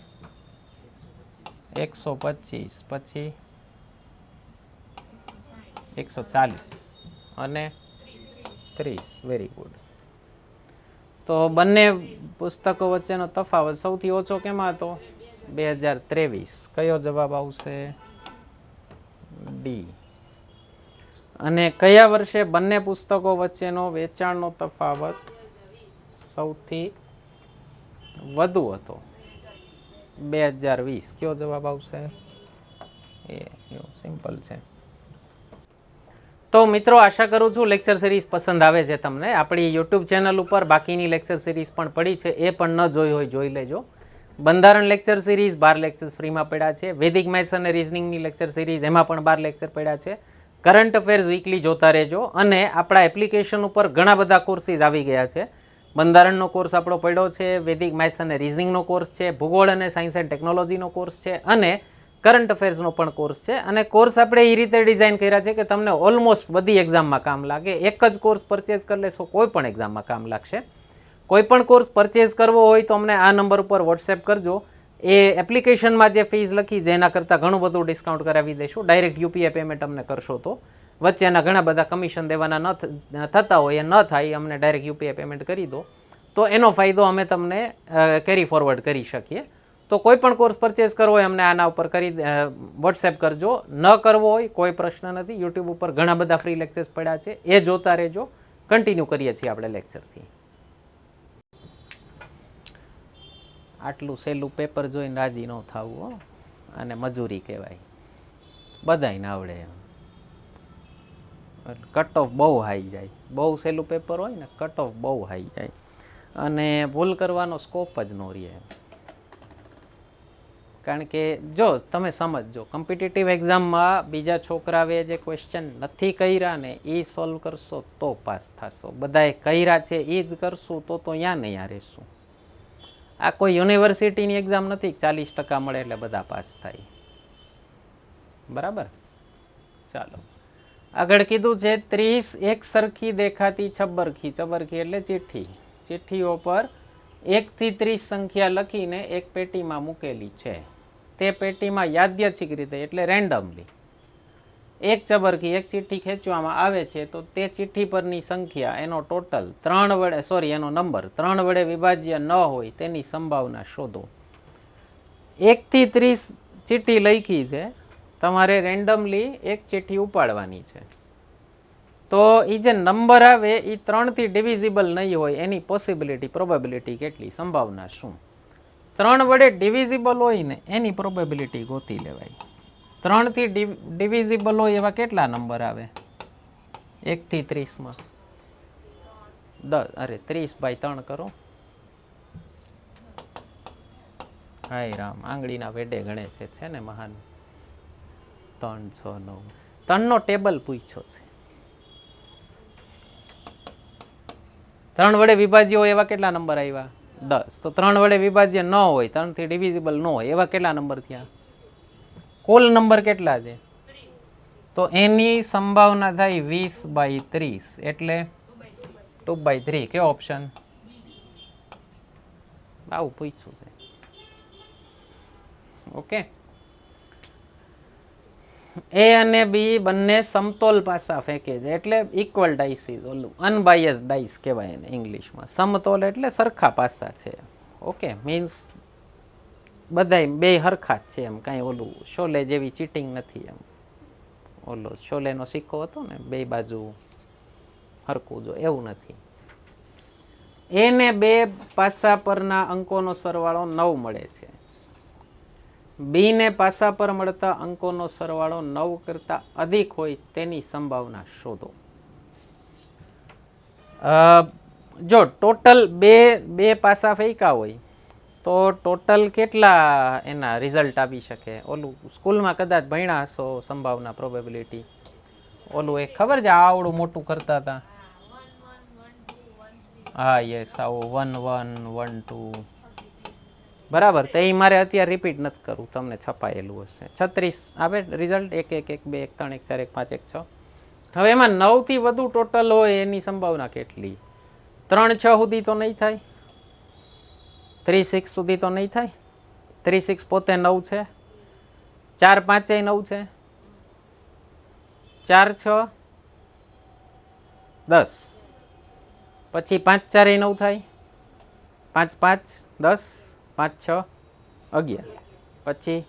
125, પછી 140 અને 30. Very good. તો બંને પુસ્તકો વચ્ચેનો તફાવત સૌથી ઓછો કેમાં હતો? 2023. કયો જવાબ આવશે? ડી. અને કયા વર્ષે બંને પુસ્તકો વચ્ચેનો વેચાણનો તફાવત સૌથી વધુ હતો? 2020. કયો જવાબ આવશે? એ સિમ્પલ છે. તો મિત્રો, આશા કરું છું લેક્ચર સિરીઝ પસંદ આવે છે તમને. આપણી યુટ્યુબ ચેનલ ઉપર બાકીની લેક્ચર સિરીઝ પણ પડી છે, એ પણ ન જોઈ હોય જોઈ લેજો. બંધારણ લેક્ચર સિરીઝ 12 લેક્ચર્સ ફ્રીમાં પડ્યા છે. વૈદિક મેથ્સ અને રિઝનિંગની લેક્ચર સિરીઝ એમાં પણ 12 લેક્ચર પડ્યા છે. કરંટ અફેર્સ વીકલી જોતા રહેજો. અને આપણા એપ્લિકેશન ઉપર ઘણા બધા કોર્સીસ આવી ગયા છે. બંધારણનો કોર્સ આપણો પડ્યો છે, વૈદિક મેથ્સ અને રિઝનિંગનો કોર્સ છે, ભૂગોળ અને સાયન્સ એન્ડ ટેકનોલોજીનો કોર્સ છે, અને કરંટ અફેર્સનો પણ કોર્સ છે. અને કોર્સ આપણે એ રીતે ડિઝાઇન કર્યા છે કે તમને ઓલમોસ્ટ બધી એક્ઝામમાં કામ લાગે. એક જ કોર્સ પરચેઝ કરી લેશો કોઈ પણ એક્ઝામમાં કામ લાગશે. કોઈ પણ કોર્સ પરચેઝ કરવો હોય તો અમને આ નંબર ઉપર વોટ્સએપ કરજો. એ એપ્લિકેશનમાં જે ફીસ લખી છે એના કરતાં ઘણું બધું ડિસ્કાઉન્ટ કરાવી દઈશું. ડાયરેક્ટ યુપીઆઈ પેમેન્ટ અમને કરશો તો વચ્ચેના ઘણા બધા કમિશન દેવાના થતા હોય એ ન થાય, અમને ડાયરેક્ટ યુપીઆઈ પેમેન્ટ કરી દો, તો એનો ફાયદો અમે તમને કેરી ફોરવર્ડ કરી શકીએ. તો કોઈ પણ કોર્સ પરચેસ કરવો હોય અમને આના ઉપર કરી વોટ્સએપ કરજો. ન કરવો હોય કોઈ પ્રશ્ન નથી. યુટ્યુબ ઉપર ઘણા બધા ફ્રી લેક્ચર્સ પડ્યા છે, એ જોતા રહેજો. કન્ટિન્યુ કરીએ છીએ આપણે લેક્ચરથી. આટલું સહેલું પેપર જોઈને રાજી ન થવું, અને મજૂરી કહેવાય, બધાયને આવડે. કટ ઓફ બહુ હાઈ જાય. બહુ સહેલું પેપર હોય ને, કટ ઓફ બહુ હાઈ જાય, અને ભૂલ કરવાનો સ્કોપ જ ન રહે. કારણ કે જો તમે સમજજો, કોમ્પિટિટિવ એક્ઝામમાં બીજા છોકરાએ જે ક્વેશ્ચન નથી કર્યા ને એ સોલ્વ કરશો તો પાસ થશો. બધાએ કર્યા છે એ જ કરશું તો ત્યાં નહીં આ રહેશું. આ કોઈ યુનિવર્સિટીની એક્ઝામ નથી 40% મળે એટલે બધા પાસ થાય. બરાબર? ચાલો આગળ કીધું છે 30 એક સરખી દેખાતી છબરખી. છબરખી એટલે ચિઠ્ઠી. ચિઠ્ઠીઓ પર 1 થી 30 સંખ્યા લખીને એક પેટીમાં મૂકેલી છે. તે પેટીમાં યાદચ્છિક રીતે એટલે રેન્ડમલી એક છબરખી, એક ચિઠ્ઠી ખેંચવામાં આવે છે, તો તે ચિઠ્ઠી પરની સંખ્યા એનો ટોટલ 3 વડે એનો નંબર 3 વડે વિભાજ્ય ન હોય તેની સંભાવના શોધો. 1 થી 30 ચિઠ્ઠી લખી છે, તમારે રેન્ડમલી એક ચિઠ્ઠી ઉપાડવાની છે. તો એ જે નંબર આવે એ 3 થી ડિવિઝિબલ નહીં હોય એની પોસિબિલિટી, પ્રોબેબિલિટી કેટલી, સંભાવના શું. 3 વડે ડિવિઝિબલ હોય ને એની પ્રોબેબિલિટી ગોતી લેવાય. 3 થી ડિવિઝિબલ હોય એવા કેટલા નંબર આવે 1 થી 30માં? 30/3 કરો. હાય રામ, આંગળીના વેડે ગણે છે ને મહાન. 3, 6, 9. 3 નો ટેબલ પૂછ્યો છે. 3 વડે વિભાજ્ય હોય એવા કેટલા નંબર આવ્યા? 10. તો 3 વડે વિભાજ્ય ન હોય, 3 થી ડિવિઝિબલ ન હોય એવા કેટલા નંબર થયા? કુલ નંબર કેટલા છે? તો એની સંભાવના થાય 20/30 એટલે 2/3. કયો ઓપ્શન? આવું પૂછ્યું છે. ઓકે. એ અને બી બંને સમતોલ પાસા ફેંકે છે, એટલે ઇક્વલ ડાઇસીસ. ઓલું અનબાયસ ડાઇસ કહેવાય એને ઇંગ્લિશમાં. સમતોલ એટલે સરખા પાસા છે. ઓકે, મીન્સ બધાય બે હરખા જ છે એમ. કાંઈ ઓલું શોલે જેવી ચીટિંગ નથી એમ. ઓલો શોલેનો સિક્કો હતો ને, બે બાજુ હરખું જો, એવું નથી. એને બે પાસા પરના અંકોનો સરવાળો 9 મળે છે. બી ને પાસા પર મળતા અંકોનો સરવાળો 9 કરતા અધિક હોય તેની સંભાવના શોધો. જો ટોટલ બે પાસા ફેંકા હોય તો ટોટલ કેટલા એના રિઝલ્ટ આવી શકે? ઓલું સ્કૂલમાં કદાચ ભણ્યા હશો, સંભાવના, પ્રોબેબિલિટી. ઓલું એક ખબર છે, આવડું મોટું કરતા હતા. હા, યસ, આવું 1 1 1 2. બરાબર. તો એ મારે અત્યારે રિપીટ નથી કરવું, તમને છપાયેલું હશે. 36 આવે રિઝલ્ટ. 1 1 1 2 1 3 1 4 1 5 1 6. હવે એમાં 9 થી વધુ ટોટલ હોય એની સંભાવના કેટલી? 3 6 સુધી તો નહીં થાય. 3 6 સુધી તો નહીં થાય. 3 6 પોતે 9 છે. 4 5 એ 9 છે. 4 6 10. પછી 5 4 એ 9 થાય. 5 5 10. 5 6 11. પછી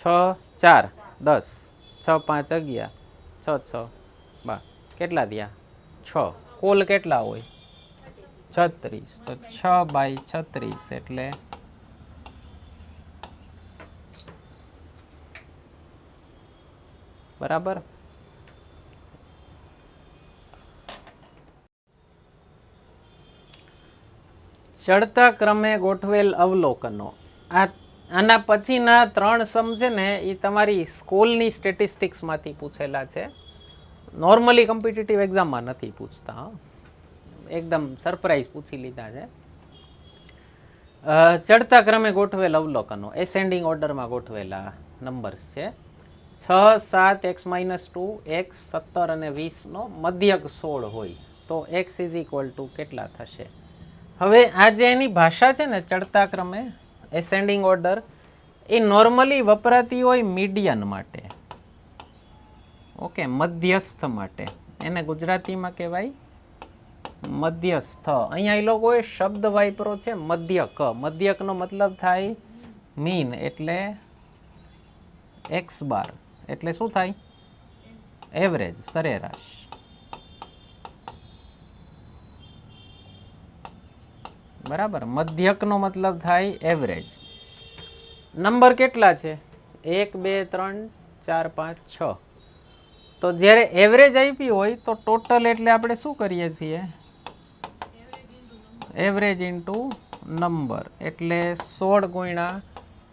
6 4 10. 6 5 11. 6 6 12. કેટલા થયા? 6. કુલ કેટલા હોય? 36. તો 6/36 એટલે બરાબર. ચડતા ક્રમે ગોઠવેલ અવલોકનો. આના પછીના 3 સમ છે ને એ તમારી સ્કૂલની સ્ટેટિસ્ટિક્સમાંથી પૂછેલા છે. નોર્મલી કોમ્પિટિટિવ એક્ઝામમાં નથી પૂછતા. એકદમ સરપ્રાઈઝ પૂછી લીધા છે. ચડતા ક્રમે ગોઠવેલ અવલોકનો, એસેન્ડિંગ ઓર્ડરમાં ગોઠવેલા નંબર્સ છે. 6 7 x - 2 x 17 અને 20 નો મધ્યક 16 હોય તો x = કેટલા થશે? હવે આ જે એની ભાષા છે ને ચડતા ક્રમે, એસેન્ડિંગ ઓર્ડર, એ નોર્મલી વપરાતી હોય મીડિયન માટે. ઓકે, મધ્યસ્થ માટે એને ગુજરાતીમાં કહેવાય મધ્યસ્થ. અહીંયા એ લોકોએ શબ્દ વાપરો છે મધ્યક. મધ્યકનો મતલબ થાય મીન, એટલે એક્સ બાર એટલે શું થાય? એવરેજ, સરેરાશ. બરાબર, મધ્યકનો મતલબ થાય એવરેજ. નંબર કેટલા છે? 1 2 3 4 5 6. તો જ્યારે એવરેજ આપી હોય તો ટોટલ એટલે આપણે શું કરીએ છીએ? એવરેજ ઇન્ટુ નંબર, એટલે 16 ગુણ્યા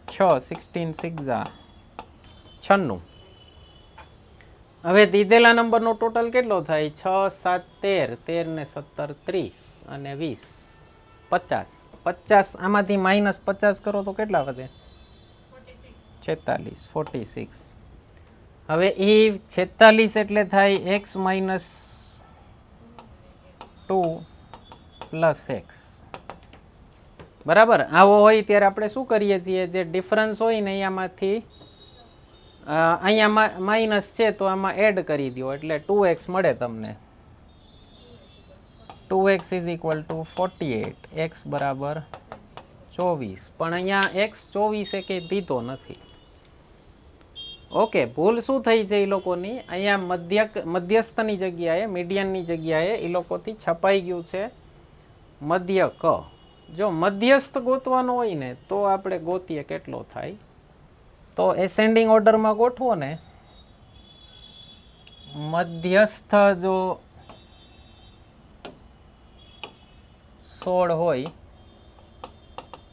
6, 16 6 96. હવે દીધેલા નંબરનો ટોટલ કેટલો થાય? 6 7 13, 13 ને 17 30 અને 20 50. 50 આમાંથી -50 કરો તો કેટલા વધે? 46, 46. હવે એ 46 એટલે થાય x - 2 પ્લસ એક્સ. બરાબર, આવો હોય ત્યારે આપણે શું કરીએ છીએ? જે ડિફરન્સ હોય ને અહીંયામાંથી અહીંયા માઇનસ છે તો આમાં એડ કરી દો એટલે 2x મળે તમને. 2x is equal two 48, x બરાબર 24. પણ અહીંયા x 24 કે દીધો નથી. ઓકે, ભૂલ શું થઈ છે એ લોકોની? અહીંયા મધ્યસ્થની જગ્યાએ, મીડિયનની જગ્યાએ એ લોકોથી છપાઈ ગયું છે મધ્યક. જો મધ્યસ્થ ગોતવાનો હોય ને તો આપણે ગોતીએ કેટલો થાય. તો એસેન્ડિંગ ઓર્ડરમાં ગોઠવો ને, મધ્યસ્થ જો 16 હોય,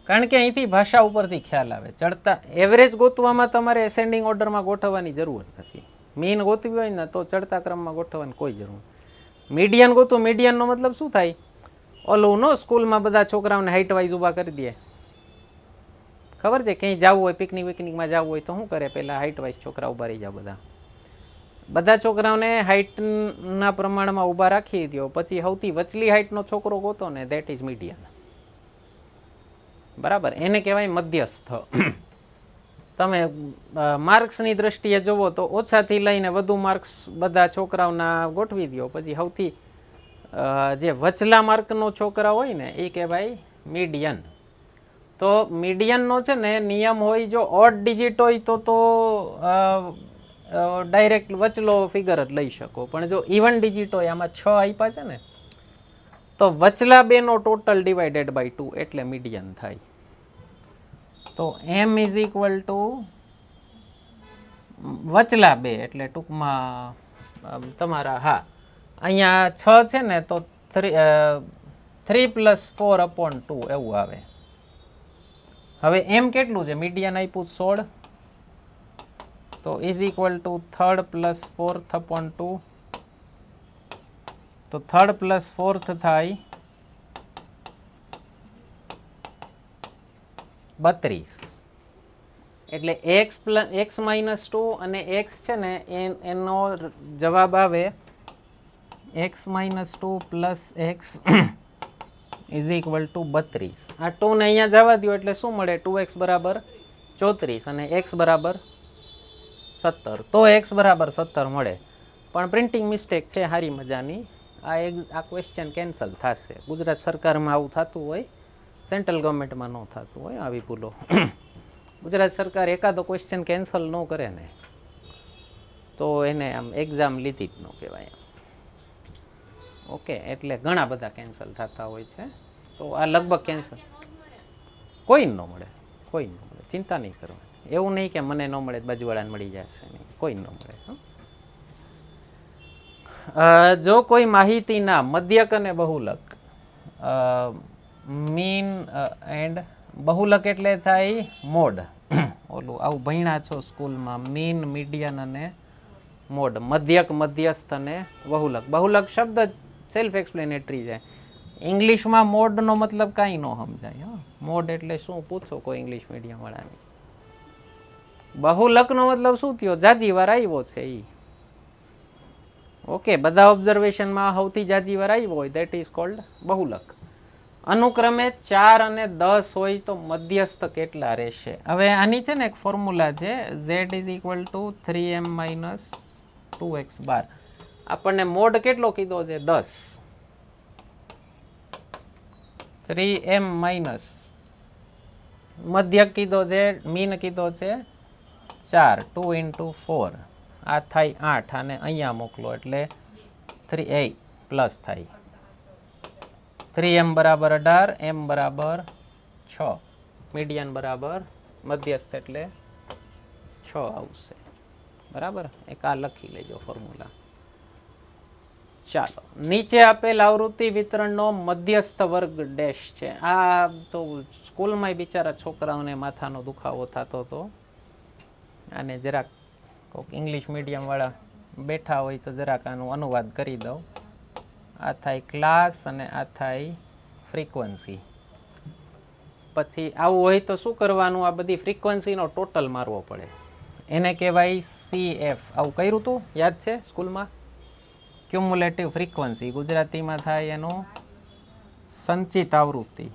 કારણ કે અહીંથી ભાષા ઉપરથી ખ્યાલ આવે. ચડતા એવરેજ ગોતવામાં તમારે એસેન્ડિંગ ઓર્ડરમાં ગોઠવવાની જરૂર નથી. મીન ગોતવી હોય ને તો ચડતા ક્રમમાં ગોઠવવાની કોઈ જરૂર નથી. મીડિયન ગોતવું, મીડિયનનો મતલબ શું થાય? ઓલું નો સ્કૂલમાં બધા છોકરાઓને હાઇટ વાઇઝ ઊભા કરી દે, ખબર છે? ક્યાંય જવું હોય, પિકનિકમાં જવું હોય તો શું કરે? પહેલાં હાઇટ વાઇઝ છોકરા ઊભા રહી જાય. બધા છોકરાઓને હાઇટના પ્રમાણમાં ઊભા રાખી દો, પછી સૌથી વચલી હાઇટનો છોકરો ગોતો ને, ધેટ ઇઝ મીડિયન. બરાબર, એને કહેવાય મધ્યસ્થ. તમે માર્ક્સની દ્રષ્ટિએ જુઓ તો ઓછાથી લઈને વધુ માર્ક્સ બધા છોકરાઓના ગોઠવી દો, પછી સૌથી જે વચલા માર્કનો છોકરા હોય ને એ કહેવાય મીડિયન. તો મીડિયનનો છે ને નિયમ હોય, જો ઓડ ડિજિટ હોય તો ડાયરેક્ટ વચલો ફિગર જ લઈ શકો, પણ જો ઇવન ડિજિટ હોય, આમાં 6 આપ્યા છે ને, તો વચલા બેનો ટોટલ ડિવાઇડેડ બાય 2 એટલે મીડિયન થાય. તો m ઇઝ ઇક્વલ ટુ વચલા બે એટલે ટૂંકમાં તમારા, હા અહીંયા 6 છે ને તો 3 + 4/2 એવું આવે. હવે m કેટલું છે? મીડિયન આપ્યું 16, તો is equal two 3rd + 4th/2. તો 3rd + 4th થાય 32. એટલે x - 2 અને x છે ને એનો જવાબ આવે x - 2 + x is equal two 32. આ 2 ને અહીંયા જવા દો એટલે શું મળે? 2x બરાબર 34 અને x બરાબર 17. તો x બરાબર 17 મળે. પણ પ્રિન્ટિંગ મિસ્ટેક છે સારી મજાની. આ ક્વેશ્ચન કેન્સલ થશે. ગુજરાત સરકારમાં આવું થતું હોય, સેન્ટ્રલ ગવર્મેન્ટમાં ન થતું હોય આવી ભૂલો. ગુજરાત સરકાર એકાદો ક્વેશ્ચન કેન્સલ ન કરે ને તો એને આમ એક્ઝામ લીધી જ ન કહેવાય. ઓકે, એટલે ઘણા બધા કેન્સલ થતા હોય છે. તો આ લગભગ કેન્સલ કોઈ ન મળે, કોઈ ન મળે, ચિંતા નહીં કરવાની. એવું નહીં કે મને ન મળે બાજુવાળાને મળી જશે, નહીં, કોઈ ન મળે. જો કોઈ માહિતીના મધ્યક અને બહુલક, મીન એન્ડ બહુલક એટલે થાય મોડ. ઓલું આવું ભણ્યા છો સ્કૂલમાં, મીન, મીડિયન અને મોડ. મધ્યક, મધ્યસ્થ અને બહુલક. બહુલક શબ્દ જ સેલ્ફ એક્સપ્લેનેટરી છે. ઇંગ્લિશમાં મોડનો મતલબ કાંઈ ન સમજાય. મોડ એટલે શું પૂછો કોઈ ઇંગ્લિશ મીડિયમ વાળાની. બહુલકનો મતલબ શું થયો? જાજી વાર આવ્યો છે એ. ઓકે, બધા ઓબ્ઝર્વેશનમાં સૌથી જાજી વાર આવ્યો હોય દેટ ઇઝ કોલ્ડ બહુલક. અનુક્રમે 4 અને 10 હોય તો મધ્યસ્થ કેટલા રહેશે? હવે આની છે ને એક ફોર્મ્યુલા છે, z is equal two 3m - 2x12 આપણને મોડ કેટલો કીધો છે 10 3m માઇનસ મધ્યક કીધો છે મીન કીધો છે 4 2 into 4 આ થાય 8 અને અહીંયા મોકલો એટલે 3 પ્લસ થાય 3m બરાબર 18 m બરાબર 6 મીડિયન બરાબર મધ્યસ્થ એટલે 6 આવશે બરાબર એક આ લખી લેજો ફોર્મ્યુલા ચાલો નીચે આપેલ આવૃત્તિ વિતરણનો મધ્યસ્થ વર્ગ ડેશ છે આ તો સ્કૂલમાં બિચારા છોકરાઓને માથાનો દુખાવો થતો હતો અને જરાક કોઈક ઇંગ્લિશ મીડિયમ વાળા બેઠા હોય તો જરાક આનું અનુવાદ કરી દઉં આ થાય ક્લાસ અને આ થાય ફ્રીક્વન્સી પછી આવું હોય તો શું કરવાનું આ બધી ફ્રીક્વન્સીનો ટોટલ મારવો પડે એને કહેવાય CF આવું કર્યું હતું યાદ છે સ્કૂલમાં ક્યુમ્યુલેટિવ ફ્રીક્વન્સી ગુજરાતીમાં થાય એનું સંચિત આવૃત્તિ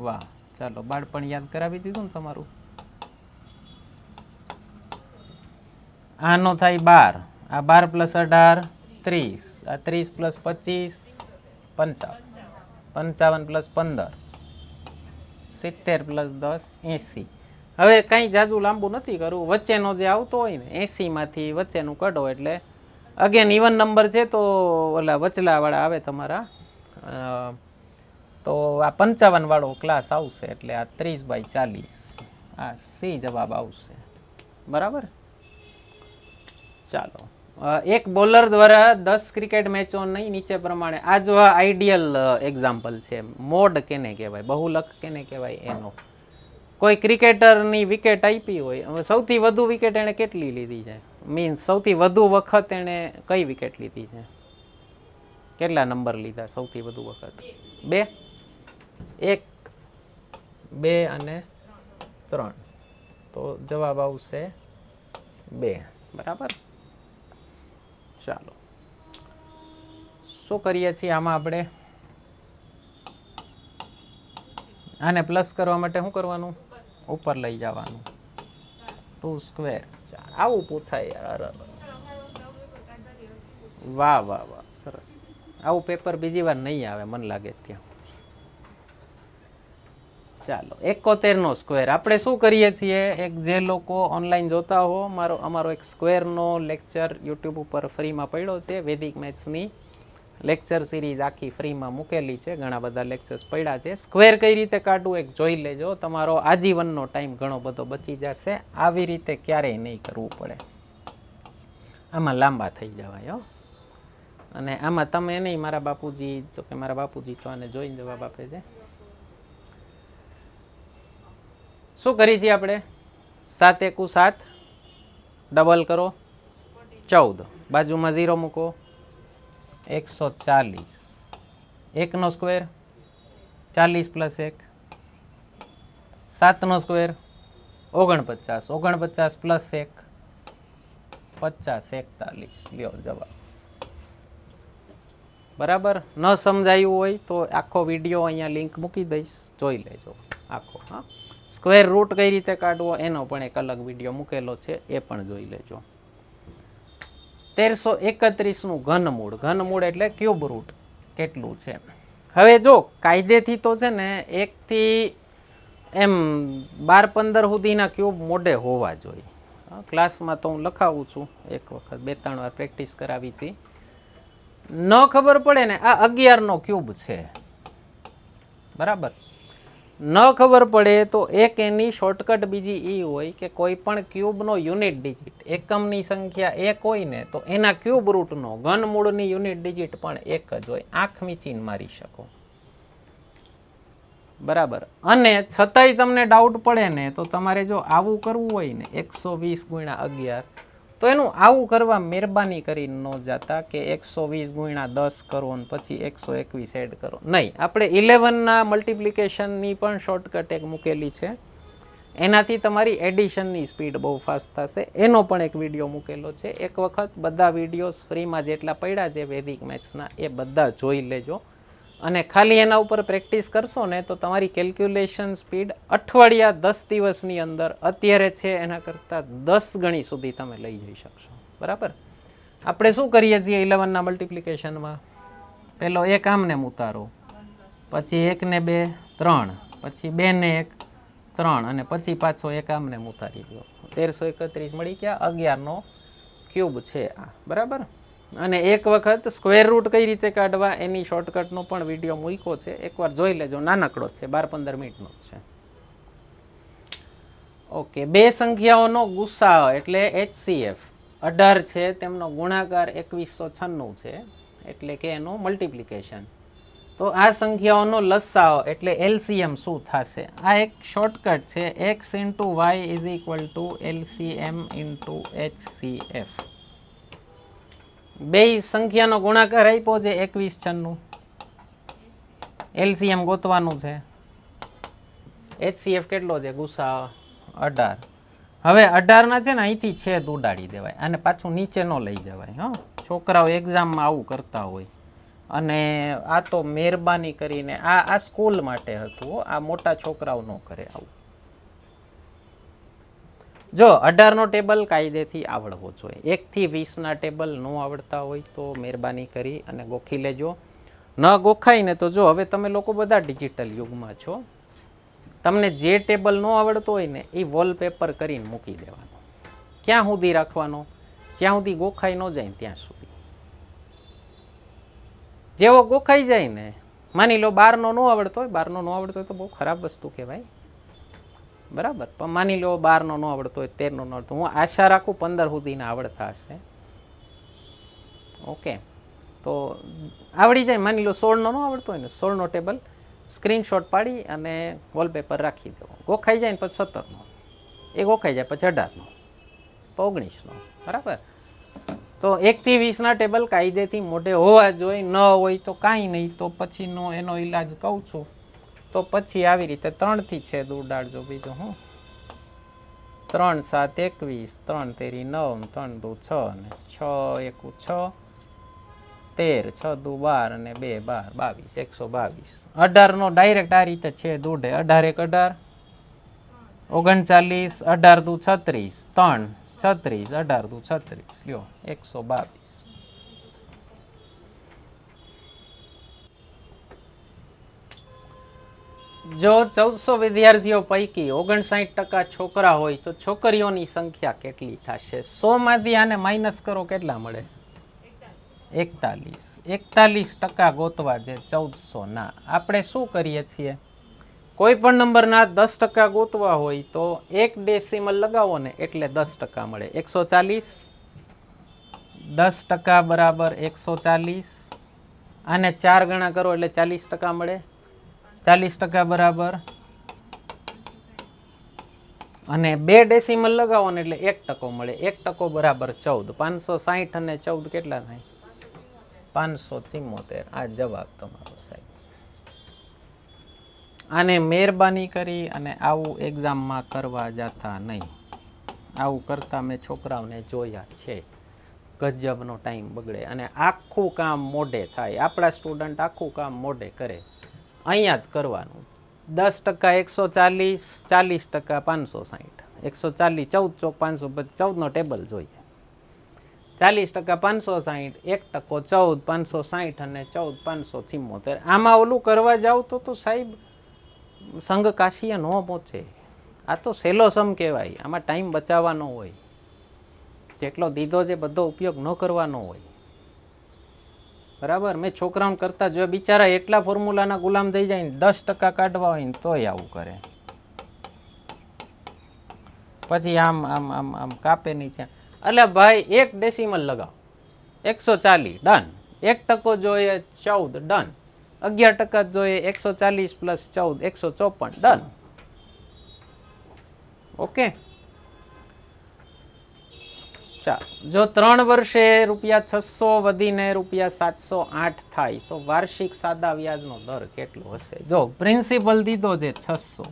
વાહ ચાલો બાળપણ યાદ કરાવી દીધું ને તમારું આનો થાય 12 આ 12 પ્લસ 18 30 આ 30 પ્લસ 25 55 55 પ્લસ 15 70 પ્લસ 10 80 હવે કંઈ જાજુ લાંબુ નથી કરવું વચ્ચેનો જે આવતો હોય ને 80માંથી વચ્ચેનું કઢો એટલે અગેન ઇવન નંબર છે તો ઓલા વચલાવાળા આવે તમારા તો આ 55 વાળો ક્લાસ આવશે એટલે આ 30/40 આ સી જવાબ આવશે બરાબર ચાલો એક બોલર દ્વારા 10 ક્રિકેટ મેચોની નીચે પ્રમાણે આ જો આઈડિયલ એક્ઝામ્પલ છે મોડ કેને કહેવાય બહુલક કેને કહેવાય એનો કોઈ ક્રિકેટરની વિકેટ આપી હોય હવે સૌથી વધુ વિકેટ એણે કેટલી લીધી છે મીન્સ સૌથી વધુ વખત એણે કઈ વિકેટ લીધી છે કેટલા નંબર લીધા સૌથી વધુ વખત 2 1 2 અને 3 તો જવાબ આવશે 2 બરાબર ચાલો શું કરીએ છીએ આમાં આપણે આને પ્લસ કરવા માટે શું કરવાનું ઉપર લઈ જવાનું 2 સ્ક્વેર આવું પૂછાય યાર વાહ વાહ વાહ સરસ આવું પેપર બીજી વાર નહીં આવે મને લાગે ત્યાં ચાલો 71 નો સ્ક્વેર આપણે શું કરીએ છીએ એક જે લોકો ઓનલાઈન જોતા હો અમારો એક સ્ક્વેરનો લેક્ચર યુટ્યુબ ઉપર ફ્રીમાં પડ્યો છે વૈદિક મેથ્સની લેક્ચર સિરીઝ આખી ફ્રીમાં મૂકેલી છે ઘણા બધા લેક્ચર્સ પડ્યા છે સ્ક્વેર કઈ રીતે કાઢવું એક જોઈ લેજો તમારો આજીવનનો ટાઈમ ઘણો બધો બચી જશે આવી રીતે ક્યારેય નહીં કરવું પડે આમાં લાંબા થઈ જવાય હો અને આમાં તમે નહીં મારા બાપુજી તો કે મારા બાપુજી તો આને જોઈને જવાબ આપે છે શું કરી છીએ આપણે 7 એકુ 7 ડબલ કરો 14 બાજુમાં 0 મૂકો 140 1 નો સ્ક્વેર 40 પ્લસ 1 7 નો સ્ક્વેર 49 49 પ્લસ 1 50 41 લ્યો જવાબ બરાબર ન સમજાયું હોય તો આખો વિડીયો અહીંયા લિંક મૂકી દઈશ જોઈ લેજો આખો હા સ્ક્વેર રૂટ કઈ રીતે કાઢવો એનો પણ એક અલગ વિડીયો મૂકેલો છે એ પણ જોઈ લેજો 1331 નું ઘનમૂળ એટલે ક્યુબ રૂટ કેટલું છે હવે જો કાયદેથી તો છે ને 1 થી એમ 12-15 સુધીના ક્યુબ મોઢે હોવા જોઈએ ક્લાસમાં તો હું લખાવું છું એક વખત 2-3 વાર પ્રેક્ટિસ કરાવી છે ન ખબર પડે ને આ 11 નો ક્યુબ છે બરાબર ન ખબર પડે તો એક એની શોર્ટકટ બીજી એ હોય કે કોઈ પણ ક્યુબનો યુનિટ ડિજિટ એકમની સંખ્યા 1 હોય ને તો એના ક્યુબ રૂટનો ઘનમૂળની યુનિટ ડિજિટ પણ 1 જ હોય આંખ મીચીને મારી શકો બરાબર અને છતાંય તમને ડાઉટ પડે ને તો તમારે જો આવું કરવું હોય ને 120 ગુણ્યા 11 તો એનું આવું કરવા મહેરબાની કરી ન જાતા કે 120 ગુણ્યા 10 કરો ને પછી 121 એડ કરો નહીં આપણે 11ના મલ્ટિપ્લિકેશનની પણ શોર્ટકટ એક મૂકેલી છે એનાથી તમારી એડિશનની સ્પીડ બહુ ફાસ્ટ થશે એનો પણ એક વિડીયો મૂકેલો છે એક વખત બધા વિડીયોઝ ફ્રીમાં જેટલા પડ્યા છે વૈદિક મેથ્સના એ બધા જોઈ લેજો અને ખાલી એના ઉપર પ્રેક્ટિસ કરશો ને તો તમારી કેલ્ક્યુલેશન સ્પીડ અઠવાડિયા 10 દિવસની અંદર અત્યારે છે એના કરતાં 10 ગણી સુધી તમે લઈ જઈ શકશો બરાબર આપણે શું કરીએ છીએ 11 ના મલ્ટિપ્લિકેશનમાં? પેલો એક આમને ઉતારો, પછી 1 ને 2 3, પછી 2 ને 1 3, અને પછી પાછો એક આમને ઉતારી દો. 1331 મળી ગયા. 11 નો ક્યુબ છે આ, બરાબર. અને એક વખત સ્ક્વેર રૂટ કઈ રીતે કાઢવા એની શોર્ટકટનો પણ વિડીયો મૂક્યો છે, એકવાર જોઈ લેજો. નાનકડો છે, 12-15 મિનિટનો છે. ઓકે, બે સંખ્યાઓનો ગુસાઅ એટલે HCF 18 છે, તેમનો ગુણાકાર 2196 છે, એટલે કે એનું મલ્ટિપ્લિકેશન. તો આ સંખ્યાઓનો લસાઅ એટલે LCM શું થશે? આ એક શોર્ટકટ છે. x into y is equal to LCM into HCF. બે સંખ્યાનો ગુણાકાર આપ્યો છે 2196. LCM ગોતવાનું છે. HCF કેટલો છે? ગુસાઅ 18. હવે 18 ના છે ને અહીંથી છેદ ઉડાડી દેવાય, અને પાછું નીચે ન લઈ જવાય. હા, છોકરાઓ એક્ઝામમાં આવું કરતા હોય. અને આ તો મહેરબાની કરીને આ સ્કૂલ માટે હતું, આ મોટા છોકરાઓ ન કરે આવું. જો 18 નો ટેબલ કાયદેથી આવડવો જોઈએ. 1 થી 20 ના ટેબલ ન આવડતા હોય તો મહેરબાની કરી અને ગોખી લેજો. ન ગોખાય ને તો જો હવે તમે લોકો બધા ડિજિટલ યુગમાં છો, તમને જે ટેબલ ન આવડતો હોય ને એ વોલપેપર કરીને મૂકી દેવાનો. ક્યાં સુધી રાખવાનો? જ્યાં સુધી ગોખાઈ ન જાય ત્યાં સુધી. જેવો ગોખાઈ જાય ને, માની લો 12 નો ન આવડતો હોય, 12 નો ન આવડતો હોય તો બહુ ખરાબ વસ્તુ કહેવાય, બરાબર. પણ માની લો 12 નો ન આવડતો હોય, 13 નો ન આવડતો, હું આશા રાખું 15 સુધીના આવડતા હશે. ઓકે, તો આવડી જાય. માની લો 16 નો ન આવડતો હોય ને, 16 નો ટેબલ સ્ક્રીનશોટ પાડી અને વોલપેપર રાખી દેવો. ગોખાઈ જાય ને પછી 17 નો, એ ગોખાઈ જાય પછી 18 નો, 19 નો, બરાબર. તો 1 થી 20 ના ટેબલ કાયદેથી મોઢે હોવા જોઈએ. ન હોય તો કાંઈ નહીં, તો પછીનો એનો ઈલાજ કહું છું. તો પછી આવી રીતે 3 થી છેદ ઉડાડજો. બીજું હું 3 7 21, 3 તેરી 9, 3 દુ 6, અને 6 એકુ 6, 13, 6 દુ 12, અને 2 12, 22, 122. 18 નો ડાયરેક્ટ આ રીતે છેદ ઉડે. 18 1 18, 39, 18 દુ 36, 3 36, 18 દુ 36, લ્યો 122. જો 1400 વિદ્યાર્થીઓ પૈકી 59% છોકરા હોય તો છોકરીઓની સંખ્યા કેટલી થશે? 100 માંથી આને માઇનસ કરો, કેટલા મળે? 41. 41% ગોતવા છે 1400 ના. આપણે શું કરીએ છીએ, કોઈ પણ નંબરના 10% ગોતવા હોય તો એક ડેસિમલ લગાવો ને એટલે 10% મળે. 140, 10% બરાબર 140. આને 4 ગણા કરો એટલે 40% મળે. 40% બરાબર, અને 2 ડેસિમલ લગાવો ને એટલે 1% મળે. 1% બરાબર 14. 560 અને 14 કેટલા થાય? 574. આ જવાબ તમારો સાહેબ. આને મહેરબાની કરી અને આવું એક્ઝામમાં કરવા જતા નહીં. આવું કરતા મેં છોકરાઓને જોયા છે. ગજબનો ટાઈમ બગડે અને આખું કામ મોઢે થાય. આપણા સ્ટુડન્ટ આખું કામ મોઢે કરે. અહીંયા જ કરવાનું. 10% 140, 40% 560. 140 14 ચોક 500, 14 નો ટેબલ જોઈએ. 40% 560, 1% 14, 560, અને 14 574. આમાં ઓલું કરવા જાવ તો સાહેબ સંઘ કાશીએ ન પહોંચે. આ તો સહેલો સમ કહેવાય. આમાં ટાઈમ બચાવવાનો હોય. જેટલો દીધો છે બધો ઉપયોગ ન કરવાનો હોય, બરાબર. મેં છોકરાઓને કરતા જોયા, બિચારા એટલા ફોર્મ્યુલાના ગુલામ થઈ જાય ને, 10% કાઢવા હોય ને તોય આવું કરે. પછી આમ આમ આમ આમ કાપે નહીં ત્યાં. એટલે ભાઈ 1 ડેસિમલ લગાવો, 140 ડન. 1% જોઈએ 14 ડન. 11% જોઈએ 140 પ્લસ 14 154 ડન. ઓકે, ચાલો. જો 3 વર્ષે ₹600 વધીને ₹708 થાય તો વાર્ષિક સાદા વ્યાજનો દર કેટલો હશે? જો પ્રિન્સિપલ દીધો છે 600,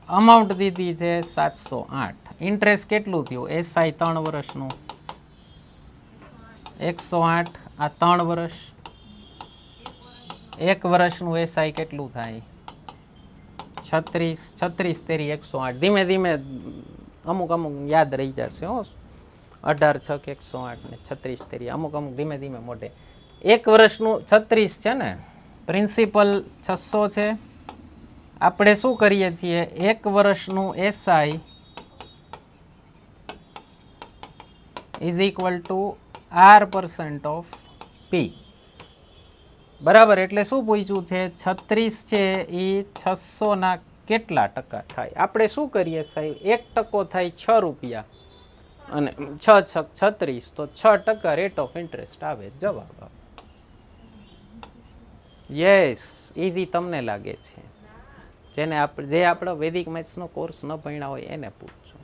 અમાઉન્ટ દીધી છે 708, ઇન્ટરેસ્ટ કેટલું થયું? એસઆઈ 3 વર્ષનું 108, આ 3 વર્ષ. 1 વર્ષનું એસઆઈ કેટલું થાય? 36, 36 તેરી 108. ધીમે ધીમે અમુક યાદ રહી જશે. 18 છક 108 ને 36 તેરી અમુક અમુક ધીમે ધીમે મોઢે. 1 વર્ષનું 36 છે ને, પ્રિન્સિપલ 600 છે. આપણે શું કરીએ છીએ, 1 વર્ષનું SI is equal two R% of પી. બરાબર, એટલે શું પૂછ્યું છે, 36 છે એ 600 ના કેટલા ટકા થાય. આપણે શું કરીએ સાહેબ, 1% થાય 6 રૂપિયા અને 6 છક 36, તો 6% રેટ ઓફ ઇન્ટરેસ્ટ આવે જવાબ. યસ, ઇઝી તમને લાગે છે. જે આપણો વૈદિક મેથ્સનો કોર્સ ન ભણ્યા હોય એને પૂછજો.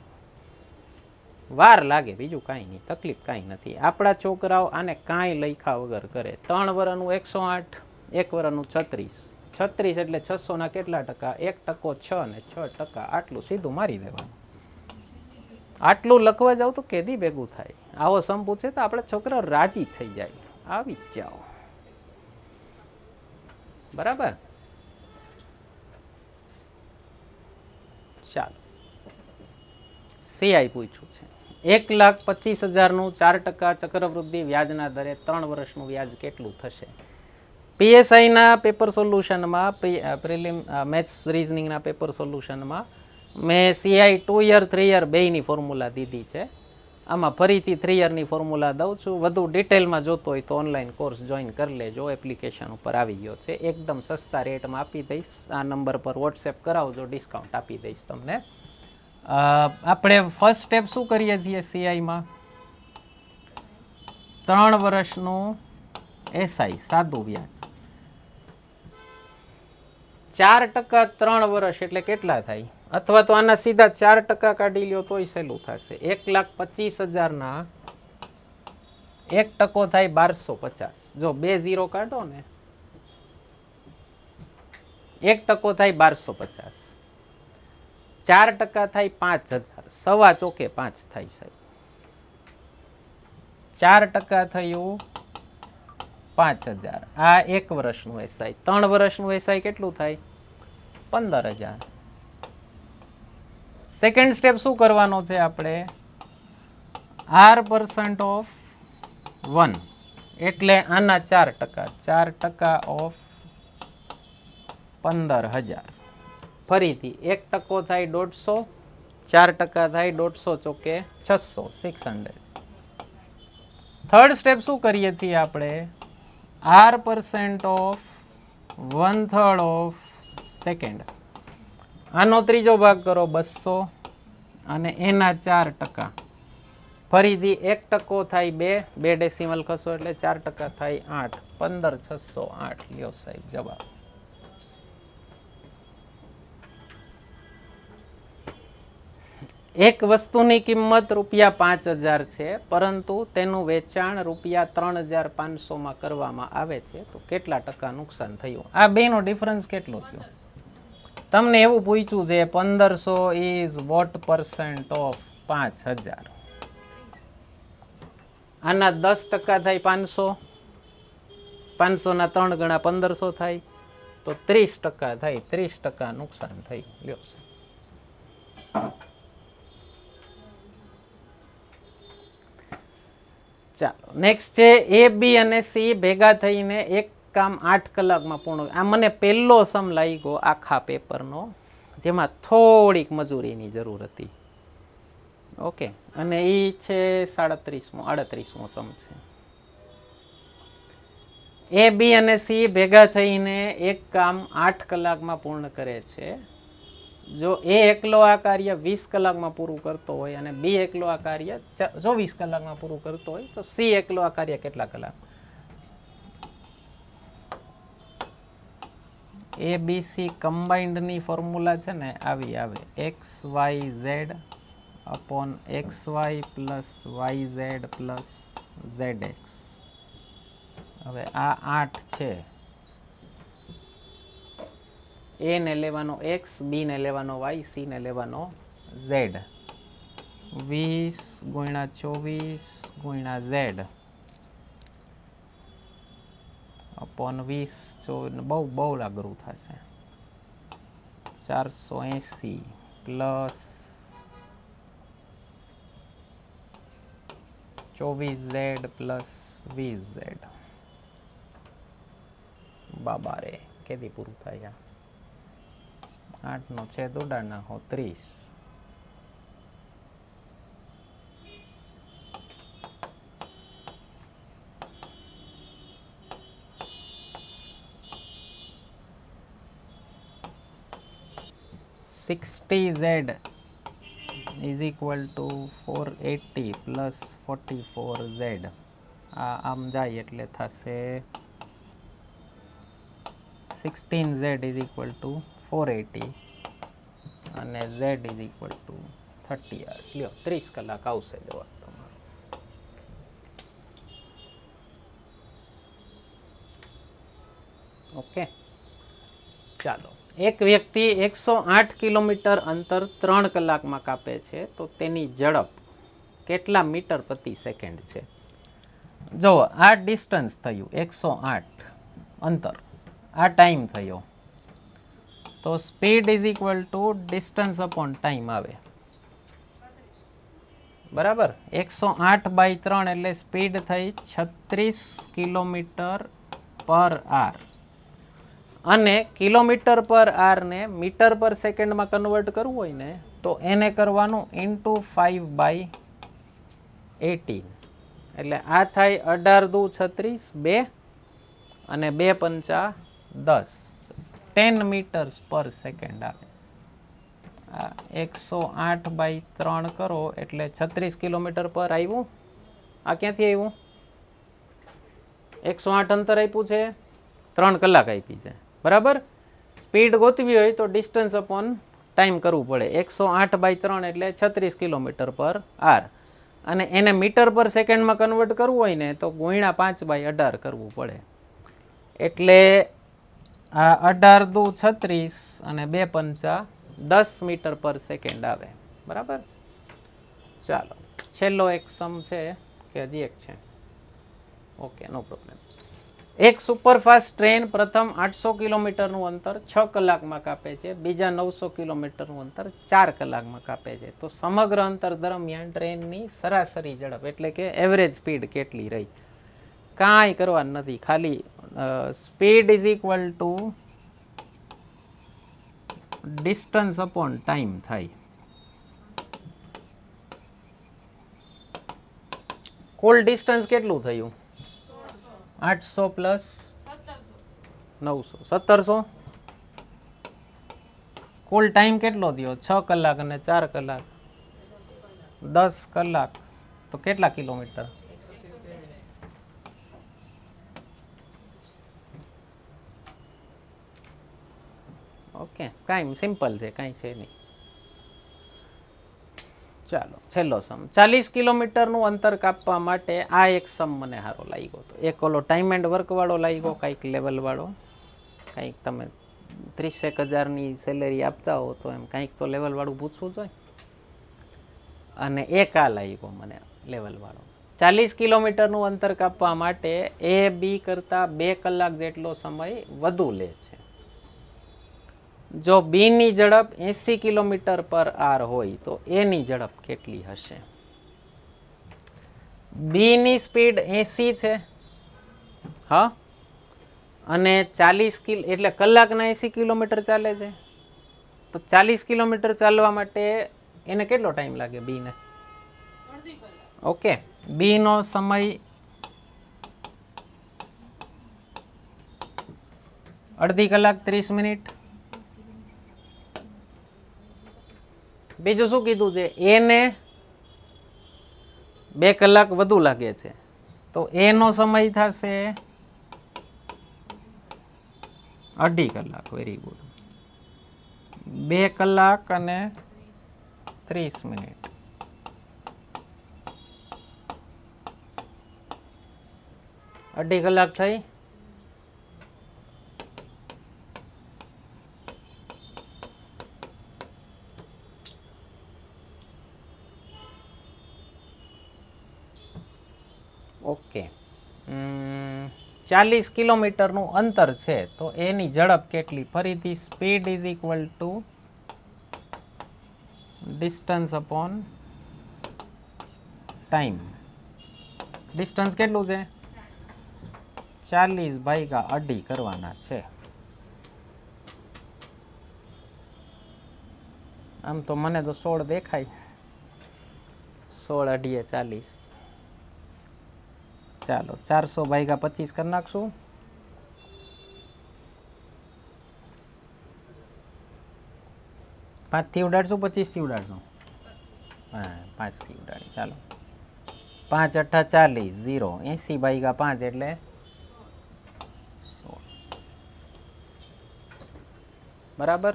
વાર લાગે, બીજું કાંઈ નહીં, તકલીફ કાંઈ નથી. આપણા છોકરાઓ આને કાંઈ લખ્યા વગર કરે. 3 વર્ષનું 108, 1 વર્ષનું 36. 36 એટલે 600 ના કેટલા ટકા, 1% 6 ને 6%, આટલું સીધું મારી દેવાનું. આટલું લખવા જાવ તો કેદી ભેગું થાય. આવો સમ પૂછે તો આપણે છોકરા રાજી થઈ જાય, આવી જ જાઓ. બરાબર, ચાલો. સીઆઈ પૂછ્યું છે, 1,25,000નું 4% ચક્રવૃદ્ધિ વ્યાજના દરે 3 વર્ષનું વ્યાજ કેટલું થશે. પીએસઆઈના પેપર સોલ્યુશનમાં, પ્રિલિમ મેથ્સ રીઝનિંગના પેપર સોલ્યુશનમાં મેં સીઆઈ 2 યર 3 યર બેયની ફોર્મ્યુલા દીધી છે. આમાં ફરીથી 3 યરની ફોર્મ્યુલા દઉં છું. વધુ ડિટેલમાં જોતો હોય તો ઓનલાઈન કોર્સ જોઈન કરી લેજો, એપ્લિકેશન ઉપર આવી ગયો છે. એકદમ સસ્તા રેટમાં આપી દઈશ. આ નંબર પર વોટ્સએપ કરાવજો, ડિસ્કાઉન્ટ આપી દઈશ તમને. આપણે ફર્સ્ટ સ્ટેપ શું કરીએ છીએ સીઆઈમાં, 3 વર્ષનું એસઆઈ સાદું વ્યાજ, 4% 3 વર્ષ એટલે કેટલા થાય, અથવા તો આના સીધા 4% કાઢી લ્યો તોય સહેલું થશે. 1,25,000ના 1% થાય 1250. જો 2 0 કાઢો ને, 1% થાય 1250, 4% થાય 5,000, સવા ચોકે 5 થાય સાહેબ. 4% થયું 5,000. આ 1 વર્ષનું એસઆઈ. 3 વર્ષનું એસઆઈ કેટલું થાય, 15,000. સેકન્ડ સ્ટેપ શું કરવાનો છે આપણે, R% ઓફ 1 એટલે આના 4%, 4% ઓફ 15,000. ફરીથી 1% થાય 150, 4% થાય 150 ચોકે 600, 600. થર્ડ સ્ટેપ શું કરીએ છીએ આપણે, R% ઓફ 1/3 ઓફ સેકન્ડ. આનો ત્રીજો ભાગ કરો 200 અને એના 4%. ફરીથી 1% થાય 2 ડેસિમલ ખસો એટલે 4% થાય 8, 15,608. લ્યો સાહેબ જવાબ. એક વસ્તુની કિંમત ₹5,000 છે, પરંતુ તેનું વેચાણ ₹3,500 કરવામાં આવે છે, તો કેટલા ટકા નુકસાન થયું. આ બેનો ડિફરન્સ કેટલો થયો. તમને એવું પૂછ્યું છે 1500 ઇઝ વોટ % ઓફ 5,000. આના 10% થાય 500, 500ના 3 ગણા 1500 થાય, તો 30% થાય, 30% નુકસાન થઈ. લ્યો ચાલો નેક્સ્ટ છે, એ બી અને સી ભેગા થઈને એક કામ 8 કલાકમાં પૂર્ણ. આ મને પહેલો સમ લાગ્યો આખા પેપરનો, જેમાં થોડીક મજૂરીની જરૂર હતી. ઓકે, અને એ છે 38મો સમ છે. એ બી અને સી ભેગા થઈને એક કામ 8 કલાકમાં પૂર્ણ કરે છે. જો એ એકલો આ કાર્ય 20 કલાકમાં પૂરું કરતો હોય અને બી એકલો આ કાર્ય 24 કલાકમાં પૂરું કરતો હોય, તો સી એકલો આ કાર્ય કેટલા કલાક. એ બી સી કમ્બાઇન્ડની ફોર્મ્યુલા છે ને આવી આવે, XYZ upon XY plus YZ plus ZX. હવે આ 8 છે, એ ને લેવાનો x, બી ને લેવાનો y, સી ને લેવાનો z. 20 ગુણ્યા 24 ગુણ્યા z અપોન 20, બહુ લાગરું થશે. 480 પ્લસ 24z પ્લસ 20z. બાબા રે કેદી પૂરું થાય? 8 નો છેદ ઉડાડ નાખો 30. $60z is equal to 480 plus 44z. આમ જાય એટલે થશે 16z is equal to 480 અને z is equal to 30 hours. લ્યો 30 કલાક આવશે જવાબ તમારો. ઓકે, ચાલો. એક વ્યક્તિ 108 કિલોમીટર અંતર 3 કલાકમાં કાપે છે તો તેની ઝડપ કેટલા મીટર પ્રતિ સેકન્ડ છે? જો આ ડિસ્ટન્સ થયું 108 અંતર, આ ટાઈમ થયો, તો speed is equal two distance upon time આવે. બરાબર, 108/3 એટલે સ્પીડ થઈ 36 કિલોમીટર પર આર. અને કિલોમીટર પર આર ને મીટર પર સેકન્ડમાં કન્વર્ટ કરવું હોય ને તો એને કરવાનું ઇન્ટુ 5/18. એટલે આ થાય 18 દુ 36, 2 અને 2 પંચા 10, 10 મીટર્સ પર સેકન્ડ આવે. 108/3 કરો એટલે 36 કિલોમીટર પર આવ્યું. આ ક્યાંથી આવ્યું? 108 અંતર આપ્યું છે, 3 કલાક આપી છે. બરાબર, સ્પીડ ગોતવી હોય તો ડિસ્ટન્સ અપોન ટાઈમ કરવું પડે. 108/3 એટલે 36 કિલોમીટર પર આર. અને એને મીટર પર સેકન્ડમાં કન્વર્ટ કરવું હોય ને તો ગુણ્યા 5/18 કરવું પડે. એટલે આ 18 દુ 36 અને 2 પંચા 10 મીટર પર સેકન્ડ આવે. બરાબર, ચાલો છેલ્લો એક સમ છે કે હજી એક છે? ઓકે, નો પ્રોબ્લેમ. એક સુપરફાસ્ટ ટ્રેન પ્રથમ 800 કિલોમીટરનું અંતર 6 કલાકમાં કાપે છે, બીજા 900 કિલોમીટરનું અંતર 4 કલાકમાં કાપે છે. તો સમગ્ર અંતર દરમિયાન ટ્રેનની સરાસરી ઝડપ એટલે કે એવરેજ સ્પીડ કેટલી રહી? કાંઈ કરવાનું નથી, ખાલી speed is equal two distance upon time થાય. કુલ ડિસ્ટન્સ કેટલું થયું? 800 પ્લસ 900, 1700. કુલ ટાઈમ કેટલો થયો? 6 કલાક અને 4 કલાક, 10 કલાક. તો કેટલા કિલોમીટર? ઓકે, કાંઈ સિમ્પલ છે, કાંઈ છે નહીં. ચાલો છેલ્લો સમ. 40 કિલોમીટરનું અંતર કાપવા માટે આ એક સમ મને સારો લાગ્યો હતો. એક ઓલો ટાઈમ એન્ડ વર્ક વાળો લાગ્યો, કાંઈક લેવલ વાળો, કાંઈક તમે 30,000ની સેલેરી આપતા હો તો એમ કાંઈક તો લેવલ વાળું પૂછવું જોઈએ. અને એક આ લાગ્યો મને લેવલ વાળો. 40 કિલોમીટરનું અંતર કાપવા માટે એ બી કરતાં 2 કલાક જેટલો સમય વધુ લે છે. જો બી ની ઝડપ 80 કિલોમીટર પર આર હોય તો એ ની ઝડપ કેટલી હશે? બી ની સ્પીડ 80 છે, હા, અને 40 એટલે કલાકના 80 કિલોમીટર ચાલે છે. તો 40 કિલોમીટર ચાલવા માટે એને કેટલો ટાઈમ લાગે બી ને? ઓકે, બી નો સમય અડધી કલાક 30 મિનિટ. બીજું શું કીધું છે? એને 2 કલાક વધુ લાગે છે, તો એનો સમય થશે અઢી કલાક. Very good. 2 કલાક અને 30 મિનિટ. અઢી કલાક થઈ. ઓકે, 40 કિલોમીટરનું અંતર છે તો એની ઝડપ કેટલી? ફરીથી speed is equal two distance upon time. Distance કેટલું છે? 40/2.5 કરવાના છે. આમ તો મને તો 16 દેખાય. 16 અઢીએ 40. ચાલો 400/25 કરી નાખશું. 5 થી ઉડાડશું, 25 થી ઉડાડશું? હા 5 થી ઉડાડી. ચાલો 5 અઠ્ઠા 40, 0 80/5 એટલે 16. બરાબર.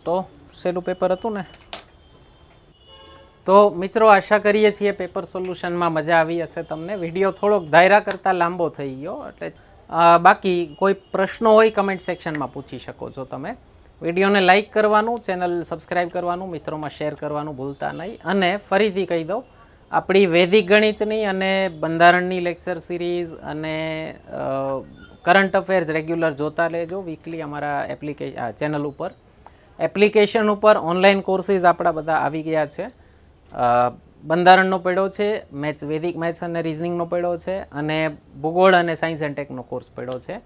તો સહેલું પેપર હતું ને? તો મિત્રો આશા કરીએ છીએ પેપર સોલ્યુશનમાં મજા આવી હશે તમને. વિડીયો થોડોક ધાર્યા કરતાં લાંબો થઈ ગયો, એટલે બાકી કોઈ પ્રશ્નો હોય કમેન્ટ સેક્શનમાં પૂછી શકો છો તમે. વિડીયોને લાઇક કરવાનું, ચેનલ સબસ્ક્રાઈબ કરવાનું, મિત્રોમાં શેર કરવાનું ભૂલતા નહીં. અને ફરીથી કહી દઉં, આપણી વૈદિક ગણિતની અને બંધારણની લેક્ચર સિરીઝ અને કરંટ અફેર્સ રેગ્યુલર જોતા લેજો વીકલી અમારા ચેનલ ઉપર. એપ્લિકેશન ઉપર ઓનલાઈન કોર્સીસ આપણા બધા આવી ગયા છે. બંધારણનો પડ્યો છે, વૈદિક મેથ્સ અને રિઝનિંગનો પડ્યો છે, અને ભૂગોળ અને સાયન્સ એન્ડ ટેકનો કોર્સ પડ્યો છે.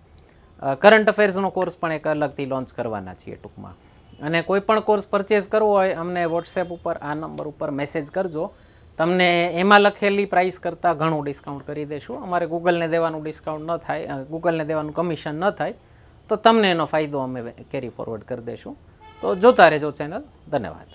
કરંટ અફેર્સનો કોર્સ પણ એક અલગથી લોન્ચ કરવાના છીએ ટૂંકમાં. અને કોઈ પણ કોર્સ પરચેઝ કરવો હોય અમને વોટ્સએપ ઉપર આ નંબર ઉપર મેસેજ કરજો. તમને એમાં લખેલી પ્રાઇસ કરતાં ઘણું ડિસ્કાઉન્ટ કરી દઈશું. અમારે ગૂગલને દેવાનું ડિસ્કાઉન્ટ ન થાય, ગૂગલને દેવાનું કમિશન ન થાય, તો તમને એનો ફાયદો અમે કેરી ફોરવર્ડ કરી દઈશું. તો જોતા રહેજો ચેનલ. ધન્યવાદ.